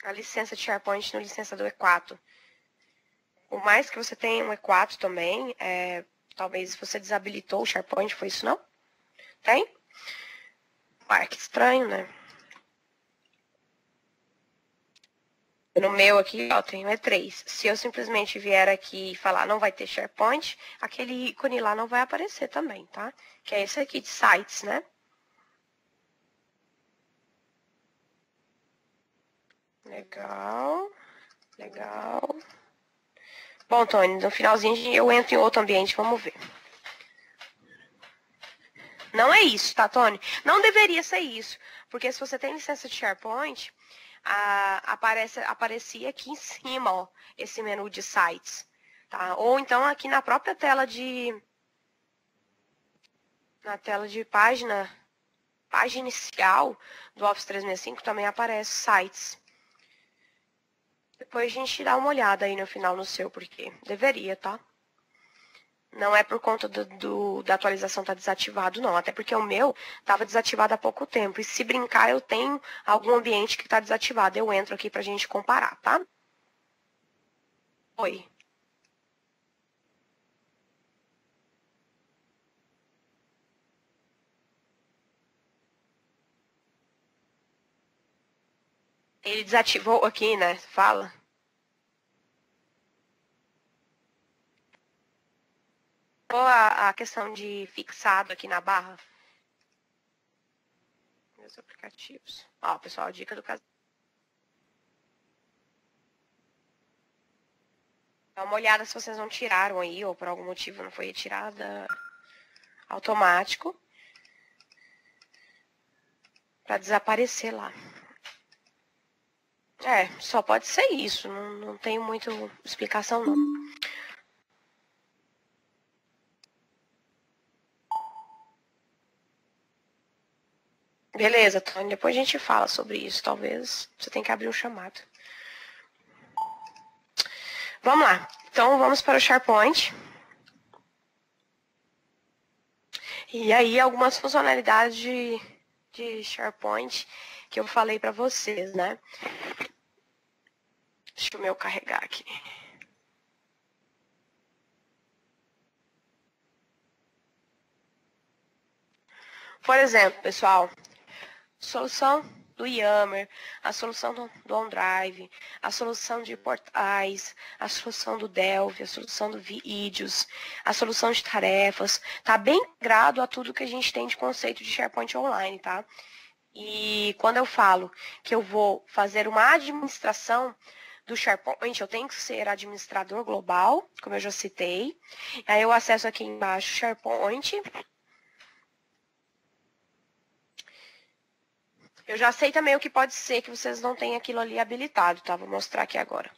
a licença de SharePoint no licença do E4. Por mais que você tenha um E4 também, talvez você desabilitou o SharePoint, foi isso não? Tem? Que estranho, né? No meu aqui, ó, tenho E3. Se eu simplesmente vier aqui e falar não vai ter SharePoint, aquele ícone lá não vai aparecer também, tá? Que é esse aqui de sites, né? Legal. Legal. Bom, Tony, no finalzinho eu entro em outro ambiente, vamos ver. Não é isso, tá, Tony? Não deveria ser isso. Porque se você tem licença de SharePoint, aparecia aqui em cima, ó, esse menu de sites. Tá? Ou então aqui na própria tela página inicial do Office 365 também aparece sites. Depois a gente dá uma olhada aí no final no seu, porque deveria, tá? Não é por conta da atualização estar desativado, não. Até porque o meu estava desativado há pouco tempo. E se brincar, eu tenho algum ambiente que está desativado. Eu entro aqui pra gente comparar, tá? Oi. Ele desativou aqui, né? Fala. Ou a questão de fixado aqui na barra. Meus aplicativos. Ó, pessoal, dica do caso. Dá uma olhada se vocês não tiraram aí, ou por algum motivo não foi retirada. Automático. Pra desaparecer lá. É, só pode ser isso. Não tem muita explicação, não. Beleza, Tony. Depois a gente fala sobre isso. Talvez você tenha que abrir um chamado. Vamos lá. Então, vamos para o SharePoint. E aí, algumas funcionalidades de SharePoint que eu falei para vocês, né? Deixa o meu carregar aqui. Por exemplo, pessoal, solução do Yammer, a solução do OneDrive, a solução de portais, a solução do Delphi, a solução do Vídeos, a solução de tarefas, tá bem integrado a tudo que a gente tem de conceito de SharePoint Online, tá? E quando eu falo que eu vou fazer uma administração do SharePoint, eu tenho que ser administrador global, como eu já citei. Aí eu acesso aqui embaixo SharePoint. Eu já sei também o que pode ser que vocês não tenham aquilo ali habilitado, tá? Vou mostrar aqui agora.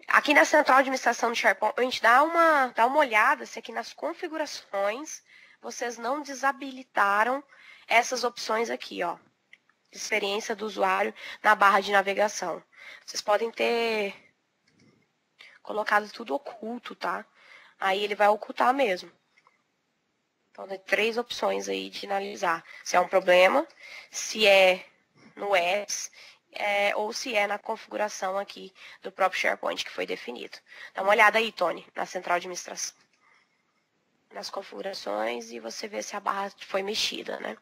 Aqui na central de administração do SharePoint, dá uma olhada se aqui nas configurações vocês não desabilitaram essas opções aqui, ó. Experiência do usuário na barra de navegação. Vocês podem ter colocado tudo oculto, tá? Aí ele vai ocultar mesmo. Então, tem 3 opções aí de analisar. Se é um problema, se é no apps, ou se é na configuração aqui do próprio SharePoint que foi definido. Dá uma olhada aí, Tony, na central de administração. Nas configurações e você vê se a barra foi mexida, né?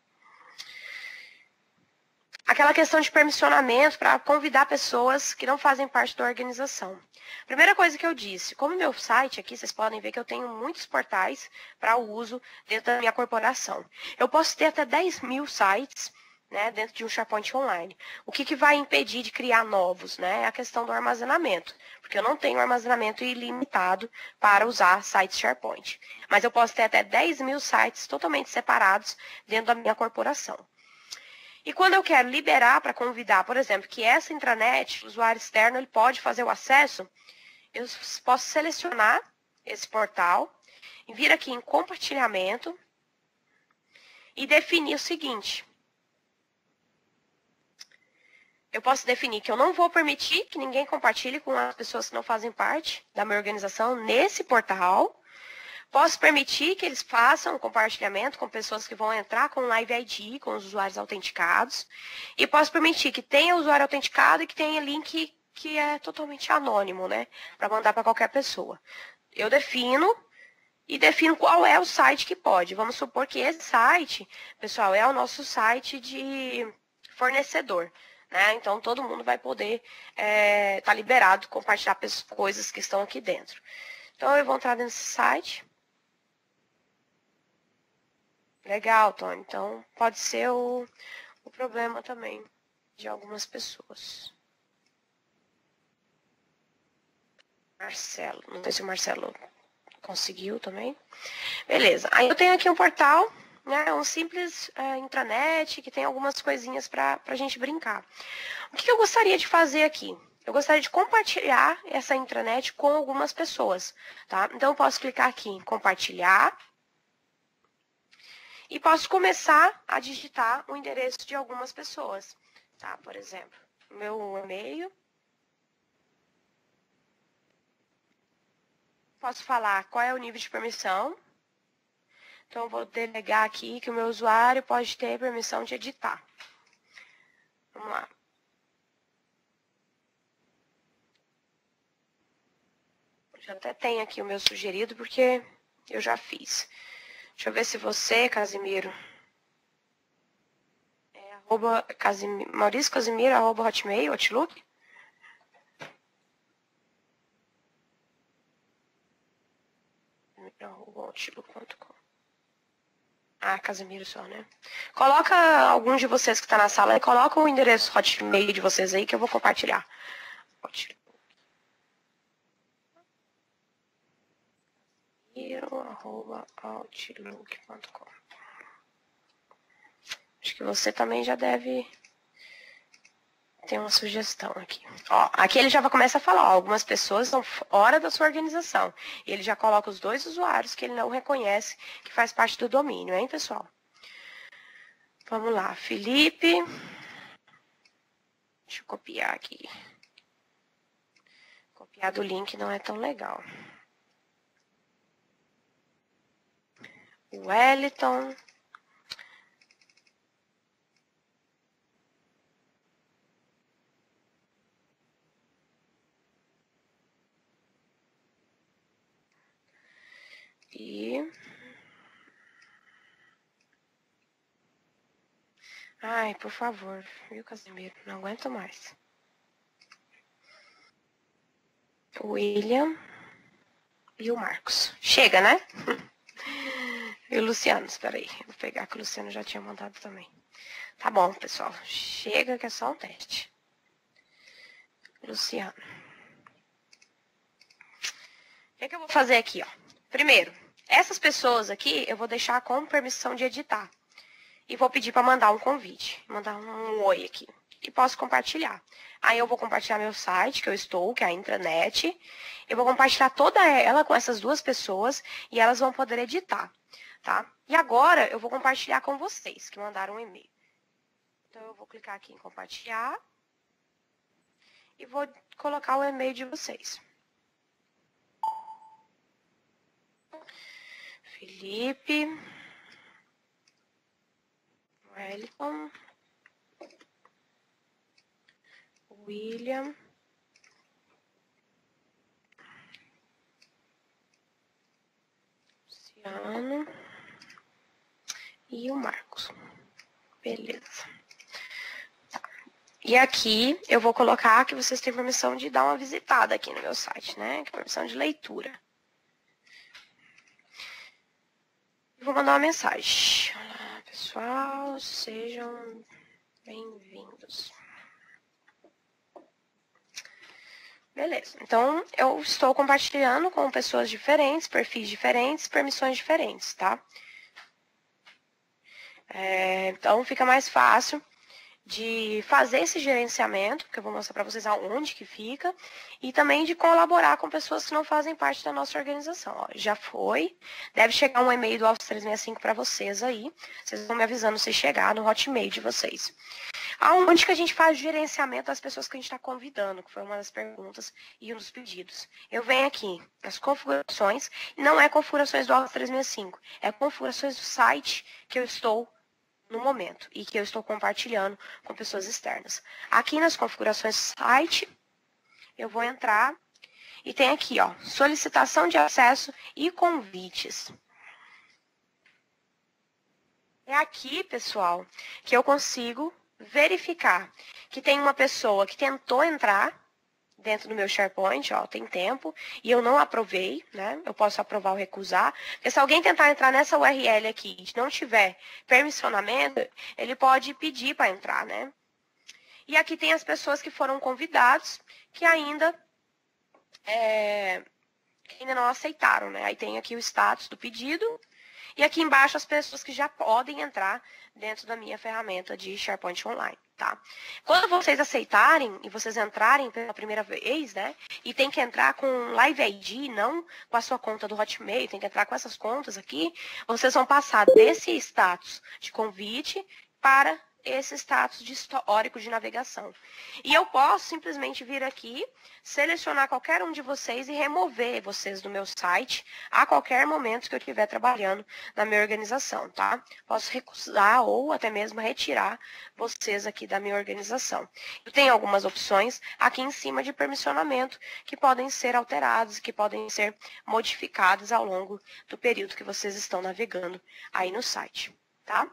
Aquela questão de permissionamento para convidar pessoas que não fazem parte da organização. Primeira coisa que eu disse, como meu site aqui, vocês podem ver que eu tenho muitos portais para uso dentro da minha corporação. Eu posso ter até 10.000 sites, né, dentro de um SharePoint Online. O que vai impedir de criar novos, né, é a questão do armazenamento, porque eu não tenho armazenamento ilimitado para usar sites SharePoint. Mas eu posso ter até 10.000 sites totalmente separados dentro da minha corporação. E quando eu quero liberar para convidar, por exemplo, que essa intranet, o usuário externo, ele pode fazer o acesso, eu posso selecionar esse portal, vir aqui em compartilhamento e definir o seguinte. Eu posso definir que eu não vou permitir que ninguém compartilhe com as pessoas que não fazem parte da minha organização nesse portal. Posso permitir que eles façam um compartilhamento com pessoas que vão entrar com Live ID, com os usuários autenticados. E posso permitir que tenha usuário autenticado e que tenha link que é totalmente anônimo, né? Para mandar para qualquer pessoa. Eu defino e defino qual é o site que pode. Vamos supor que esse site, pessoal, é o nosso site de fornecedor. Né? Então, todo mundo vai poder tá liberado compartilhar coisas que estão aqui dentro. Então, eu vou entrar nesse site. Legal, Tony. Então, pode ser o problema também de algumas pessoas. Marcelo. Não sei se o Marcelo conseguiu também. Beleza. Aí eu tenho aqui um portal, né? Um simples intranet que tem algumas coisinhas para a gente brincar. O que eu gostaria de fazer aqui? Eu gostaria de compartilhar essa intranet com algumas pessoas, tá? Então, eu posso clicar aqui em compartilhar. E posso começar a digitar o endereço de algumas pessoas, tá? Por exemplo, meu e-mail. Posso falar qual é o nível de permissão. Então, eu vou delegar aqui que o meu usuário pode ter permissão de editar. Vamos lá. Já até tenho aqui o meu sugerido, porque eu já fiz. Deixa eu ver se você, Casimiro, Maurício Casimiro, @hotmail, Outlook. Outlook.com. Ah, Casimiro só, né? Coloca alguns de vocês que tá na sala e coloca o endereço Hotmail de vocês aí que eu vou compartilhar. Outlook.com. Acho que você também já deve ter uma sugestão aqui. Ó, aqui ele já começa a falar, ó, algumas pessoas são fora da sua organização. E ele já coloca os 2 usuários que ele não reconhece que faz parte do domínio, hein, pessoal? Vamos lá, Felipe. Deixa eu copiar aqui. Copiar do link não é tão legal. Wellington. E... Ai, por favor, viu, Casimiro? Não aguento mais. O William e o Marcos. Chega, né? E o Luciano, espera aí. Vou pegar que o Luciano já tinha mandado também. Tá bom, pessoal. Chega que é só um teste. Luciano. O que eu vou fazer aqui, ó? Primeiro, essas pessoas aqui eu vou deixar com permissão de editar. E vou pedir para mandar um convite. Mandar um oi aqui. E posso compartilhar. Aí eu vou compartilhar meu site, que eu estou, que é a intranet. Eu vou compartilhar toda ela com essas 2 pessoas e elas vão poder editar, tá? E agora eu vou compartilhar com vocês que mandaram um e-mail. Então eu vou clicar aqui em compartilhar e vou colocar o e-mail de vocês. Felipe, Wellington, William, Luciano e o Marcos. Beleza. Tá. E aqui eu vou colocar que vocês têm permissão de dar uma visitada aqui no meu site, né? Que é permissão de leitura. Vou mandar uma mensagem. Olá, pessoal, sejam bem-vindos. Beleza, então eu estou compartilhando com pessoas diferentes, perfis diferentes, permissões diferentes, tá? Então fica mais fácil de fazer esse gerenciamento, que eu vou mostrar para vocês aonde que fica, e também de colaborar com pessoas que não fazem parte da nossa organização. Ó, já foi, deve chegar um e-mail do Office 365 para vocês aí, vocês vão me avisando se chegar no Hotmail de vocês. Aonde que a gente faz o gerenciamento das pessoas que a gente está convidando, que foi uma das perguntas e um dos pedidos. Eu venho aqui nas configurações, não é configurações do Office 365, é configurações do site que eu estou no momento e que eu estou compartilhando com pessoas externas. Aqui nas configurações do site, eu vou entrar e tem aqui, ó, solicitação de acesso e convites. É aqui, pessoal, que eu consigo verificar que tem uma pessoa que tentou entrar dentro do meu SharePoint, ó, tem tempo, e eu não aprovei, né? Eu posso aprovar ou recusar. Porque se alguém tentar entrar nessa URL aqui e não tiver permissionamento, ele pode pedir para entrar, né? E aqui tem as pessoas que foram convidados, que ainda não aceitaram, né? Aí tem aqui o status do pedido, e aqui embaixo as pessoas que já podem entrar dentro da minha ferramenta de SharePoint Online, tá? Quando vocês aceitarem e vocês entrarem pela primeira vez, né? E tem que entrar com Live ID, não com a sua conta do Hotmail, tem que entrar com essas contas aqui, vocês vão passar desse status de convite para esse status de histórico de navegação. E eu posso simplesmente vir aqui, selecionar qualquer um de vocês e remover vocês do meu site a qualquer momento que eu estiver trabalhando na minha organização, tá? Posso recusar ou até mesmo retirar vocês aqui da minha organização. Eu tenho algumas opções aqui em cima de permissionamento que podem ser alteradas, que podem ser modificadas ao longo do período que vocês estão navegando aí no site, tá?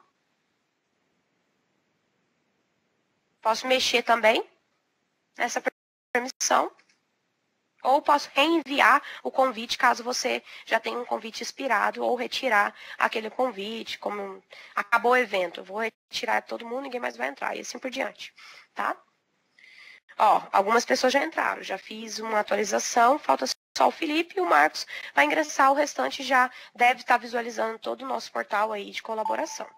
Posso mexer também nessa permissão, ou posso reenviar o convite caso você já tenha um convite expirado, ou retirar aquele convite, como acabou o evento, eu vou retirar todo mundo, ninguém mais vai entrar, e assim por diante, tá? Ó, algumas pessoas já entraram, já fiz uma atualização, falta só o Felipe e o Marcos vai ingressar, o restante já deve estar visualizando todo o nosso portal aí de colaboração.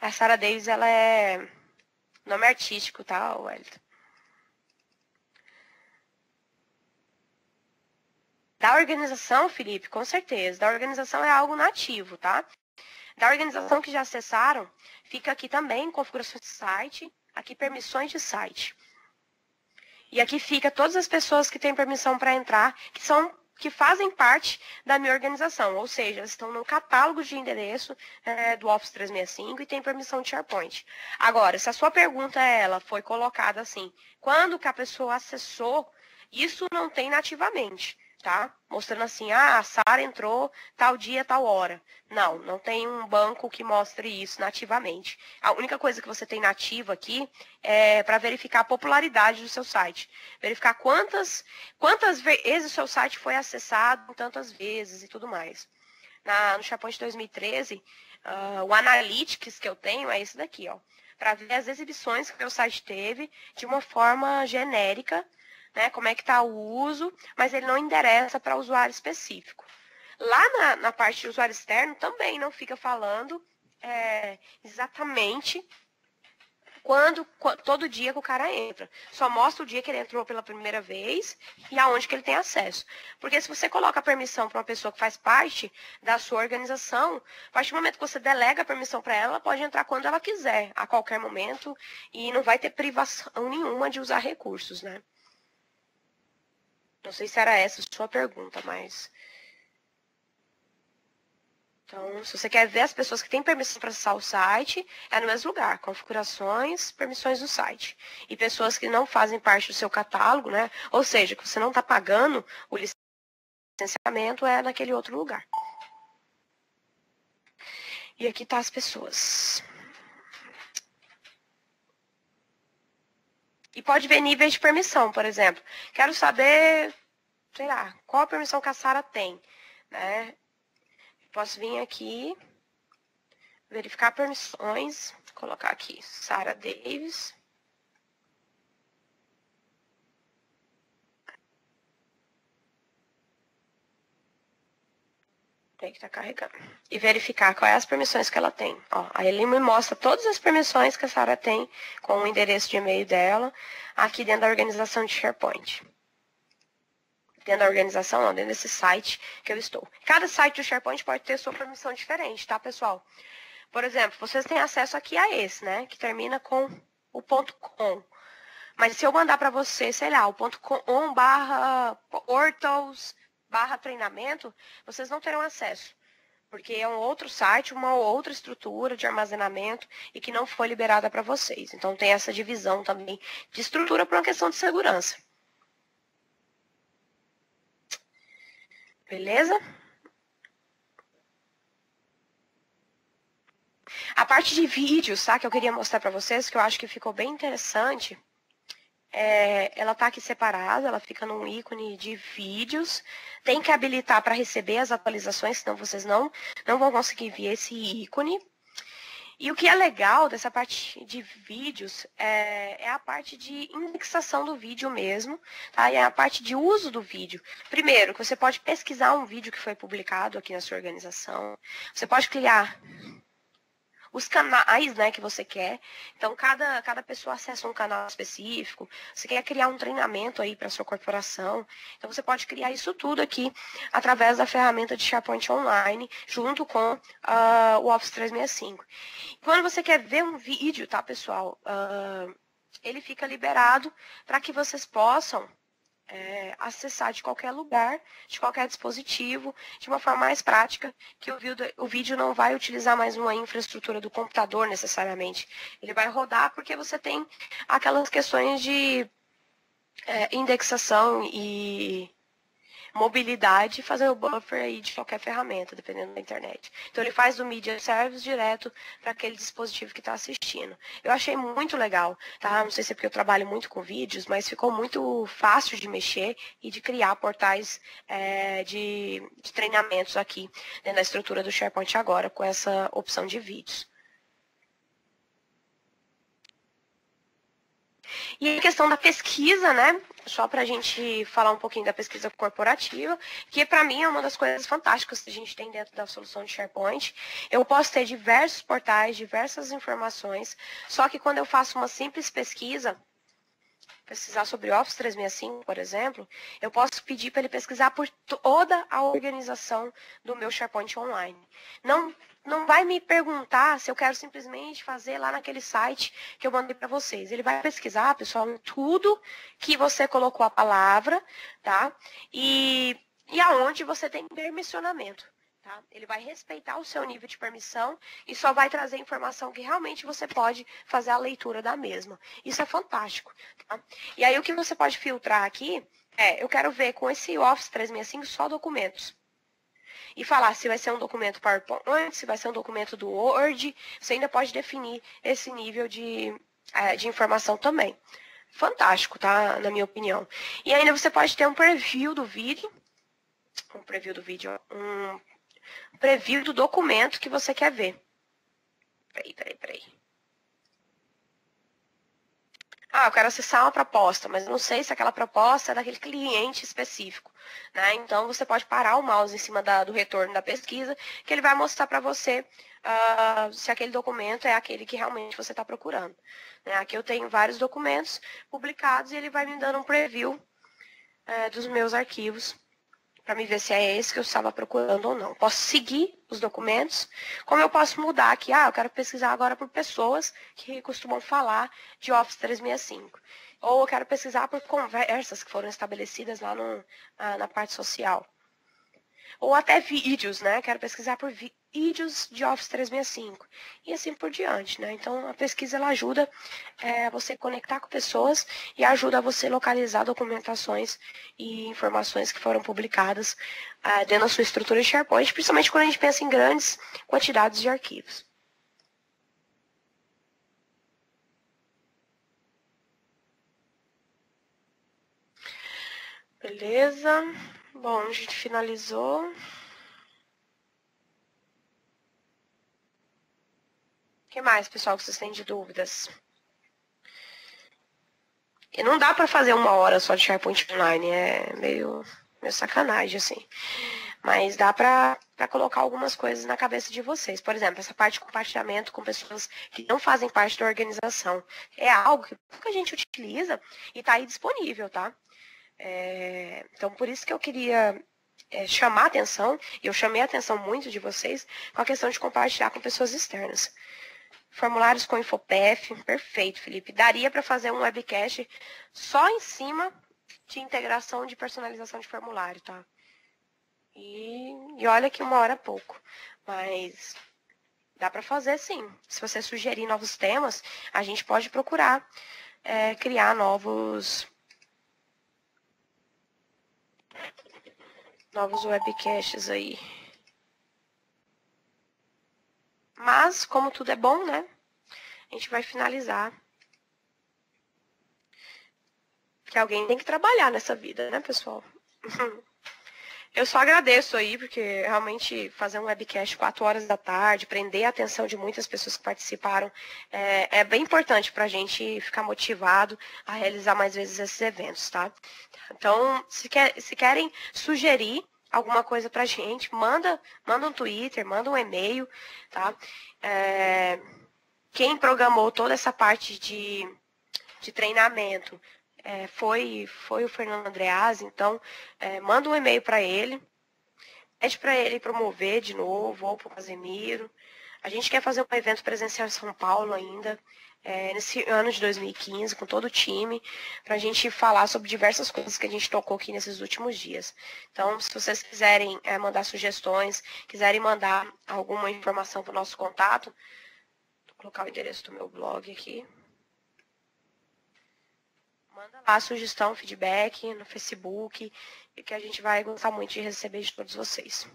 A Sarah Davis, ela é nome artístico, tá, Wellington? Da organização, Felipe, com certeza. Da organização é algo nativo, tá? Da organização que já acessaram, fica aqui também configurações de site, aqui permissões de site. E aqui fica todas as pessoas que têm permissão para entrar, que fazem parte da minha organização, ou seja, elas estão no catálogo de endereço do Office 365 e tem permissão de SharePoint. Agora, se a sua pergunta ela foi colocada assim, quando que a pessoa acessou, isso não tem nativamente, tá? Mostrando assim, a Sara entrou tal dia, tal hora. Não, não tem um banco que mostre isso nativamente. A única coisa que você tem nativa aqui é para verificar a popularidade do seu site. Verificar quantas vezes o seu site foi acessado, tantas vezes e tudo mais. No SharePoint 2013, o Analytics que eu tenho é esse daqui, ó. Para ver as exibições que o meu site teve de uma forma genérica, né, como é que está o uso, mas ele não endereça para usuário específico. Lá na parte de usuário externo também não fica falando exatamente todo dia que o cara entra. Só mostra o dia que ele entrou pela primeira vez e aonde que ele tem acesso. Porque se você coloca a permissão para uma pessoa que faz parte da sua organização, a partir do momento que você delega a permissão para ela, ela pode entrar quando ela quiser, a qualquer momento, e não vai ter privação nenhuma de usar recursos, né? Não sei se era essa a sua pergunta, mas... Então, se você quer ver as pessoas que têm permissão para acessar o site, é no mesmo lugar, configurações, permissões do site. E pessoas que não fazem parte do seu catálogo, né? Ou seja, que você não está pagando o licenciamento, é naquele outro lugar. E aqui tá as pessoas. E pode ver níveis de permissão, por exemplo. Quero saber, sei lá, qual a permissão que a Sara tem, né? Posso vir aqui, verificar permissões, colocar aqui Sarah Davis. Tem que estar carregando. E verificar quais as permissões que ela tem. Ó, aí ele me mostra todas as permissões que a Sara tem com o endereço de e-mail dela aqui dentro da organização de SharePoint. Dentro da organização, não, dentro desse site que eu estou. Cada site do SharePoint pode ter sua permissão diferente, tá, pessoal? Por exemplo, vocês têm acesso aqui a esse, né? Que termina com o .com. Mas se eu mandar para você, sei lá, o .com/portals/treinamento, vocês não terão acesso. Porque é um outro site, uma outra estrutura de armazenamento e que não foi liberada para vocês. Então tem essa divisão também de estrutura por uma questão de segurança. Beleza? A parte de vídeos, tá? Que eu queria mostrar para vocês, que eu acho que ficou bem interessante. Ela tá aqui separada, ela fica num ícone de vídeos. Tem que habilitar para receber as atualizações, senão vocês não vão conseguir ver esse ícone. E o que é legal dessa parte de vídeos é a parte de indexação do vídeo mesmo, tá? E é a parte de uso do vídeo. Primeiro, que você pode pesquisar um vídeo que foi publicado aqui na sua organização. Você pode criar os canais, né, que você quer. Então, cada pessoa acessa um canal específico. Você quer criar um treinamento aí para sua corporação. Então, você pode criar isso tudo aqui através da ferramenta de SharePoint Online, junto com o Office 365. Quando você quer ver um vídeo, tá, pessoal? Ele fica liberado para que vocês possam acessar de qualquer lugar, de qualquer dispositivo, de uma forma mais prática, que o vídeo não vai utilizar mais uma infraestrutura do computador necessariamente. Ele vai rodar porque você tem aquelas questões de indexação e mobilidade, fazer o buffer aí de qualquer ferramenta, dependendo da internet. Então ele faz do Media Service direto para aquele dispositivo que está assistindo. Eu achei muito legal, tá? Não sei se é porque eu trabalho muito com vídeos, mas ficou muito fácil de mexer e de criar portais de treinamentos aqui dentro da estrutura do SharePoint agora, com essa opção de vídeos. E a questão da pesquisa, né? Só para a gente falar um pouquinho da pesquisa corporativa, que para mim é uma das coisas fantásticas que a gente tem dentro da solução de SharePoint. Eu posso ter diversos portais, diversas informações, só que quando eu faço uma simples pesquisar sobre Office 365, por exemplo, eu posso pedir para ele pesquisar por toda a organização do meu SharePoint Online. Não vai me perguntar se eu quero simplesmente fazer lá naquele site que eu mandei para vocês. Ele vai pesquisar, pessoal, em tudo que você colocou a palavra, tá? E aonde você tem permissionamento. Tá? Ele vai respeitar o seu nível de permissão e só vai trazer informação que realmente você pode fazer a leitura da mesma. Isso é fantástico. Tá? E aí o que você pode filtrar aqui eu quero ver com esse Office 365 só documentos. E falar se vai ser um documento PowerPoint, se vai ser um documento do Word. Você ainda pode definir esse nível de informação também. Fantástico, tá? Na minha opinião. E ainda você pode ter um preview do vídeo. Um preview do documento que você quer ver. Peraí. Eu quero acessar uma proposta, mas eu não sei se aquela proposta é daquele cliente específico. Né? Então, você pode parar o mouse em cima do retorno da pesquisa, que ele vai mostrar para você se aquele documento é aquele que realmente você está procurando. Né? Aqui eu tenho vários documentos publicados e ele vai me dando um preview dos meus arquivos, para me ver se é esse que eu estava procurando ou não. Posso seguir os documentos, como eu posso mudar aqui, eu quero pesquisar agora por pessoas que costumam falar de Office 365. Ou eu quero pesquisar por conversas que foram estabelecidas lá na parte social. Ou até vídeos, né? Quero pesquisar por vídeos de Office 365. E assim por diante, né? Então, a pesquisa, ela ajuda você conectar com pessoas e ajuda você localizar documentações e informações que foram publicadas dentro da sua estrutura de SharePoint, principalmente quando a gente pensa em grandes quantidades de arquivos. Beleza. Bom, a gente finalizou. O que mais, pessoal, que vocês têm de dúvidas? E não dá para fazer 1 hora só de SharePoint Online, é meio sacanagem, assim. Mas dá para colocar algumas coisas na cabeça de vocês. Por exemplo, essa parte de compartilhamento com pessoas que não fazem parte da organização. É algo que pouca gente utiliza e está aí disponível, tá? Então, por isso que eu queria chamar a atenção, e eu chamei a atenção muito de vocês, com a questão de compartilhar com pessoas externas. Formulários com InfoPef, perfeito, Felipe. Daria para fazer um webcast só em cima de integração de personalização de formulário, tá? E olha que 1 hora é pouco, mas dá para fazer sim. Se você sugerir novos temas, a gente pode procurar criar novos webcasts aí. Mas, como tudo é bom, né? A gente vai finalizar. Porque alguém tem que trabalhar nessa vida, né, pessoal? Eu só agradeço aí, porque realmente fazer um webcast 4 horas da tarde, prender a atenção de muitas pessoas que participaram, é bem importante para a gente ficar motivado a realizar mais vezes esses eventos, tá? Então, se querem sugerir alguma coisa pra gente, manda um Twitter, manda um e-mail, tá? Quem programou toda essa parte de treinamento foi o Fernando Andreazzi, então manda um e-mail para ele, pede para ele promover de novo, ou para o Casemiro. A gente quer fazer um evento presencial em São Paulo ainda, nesse ano de 2015, com todo o time, para a gente falar sobre diversas coisas que a gente tocou aqui nesses últimos dias. Então, se vocês quiserem mandar sugestões, quiserem mandar alguma informação para o nosso contato, vou colocar o endereço do meu blog aqui. Manda lá a sugestão, feedback no Facebook, que a gente vai gostar muito de receber de todos vocês.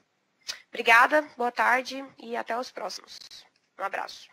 Obrigada, boa tarde e até os próximos. Um abraço.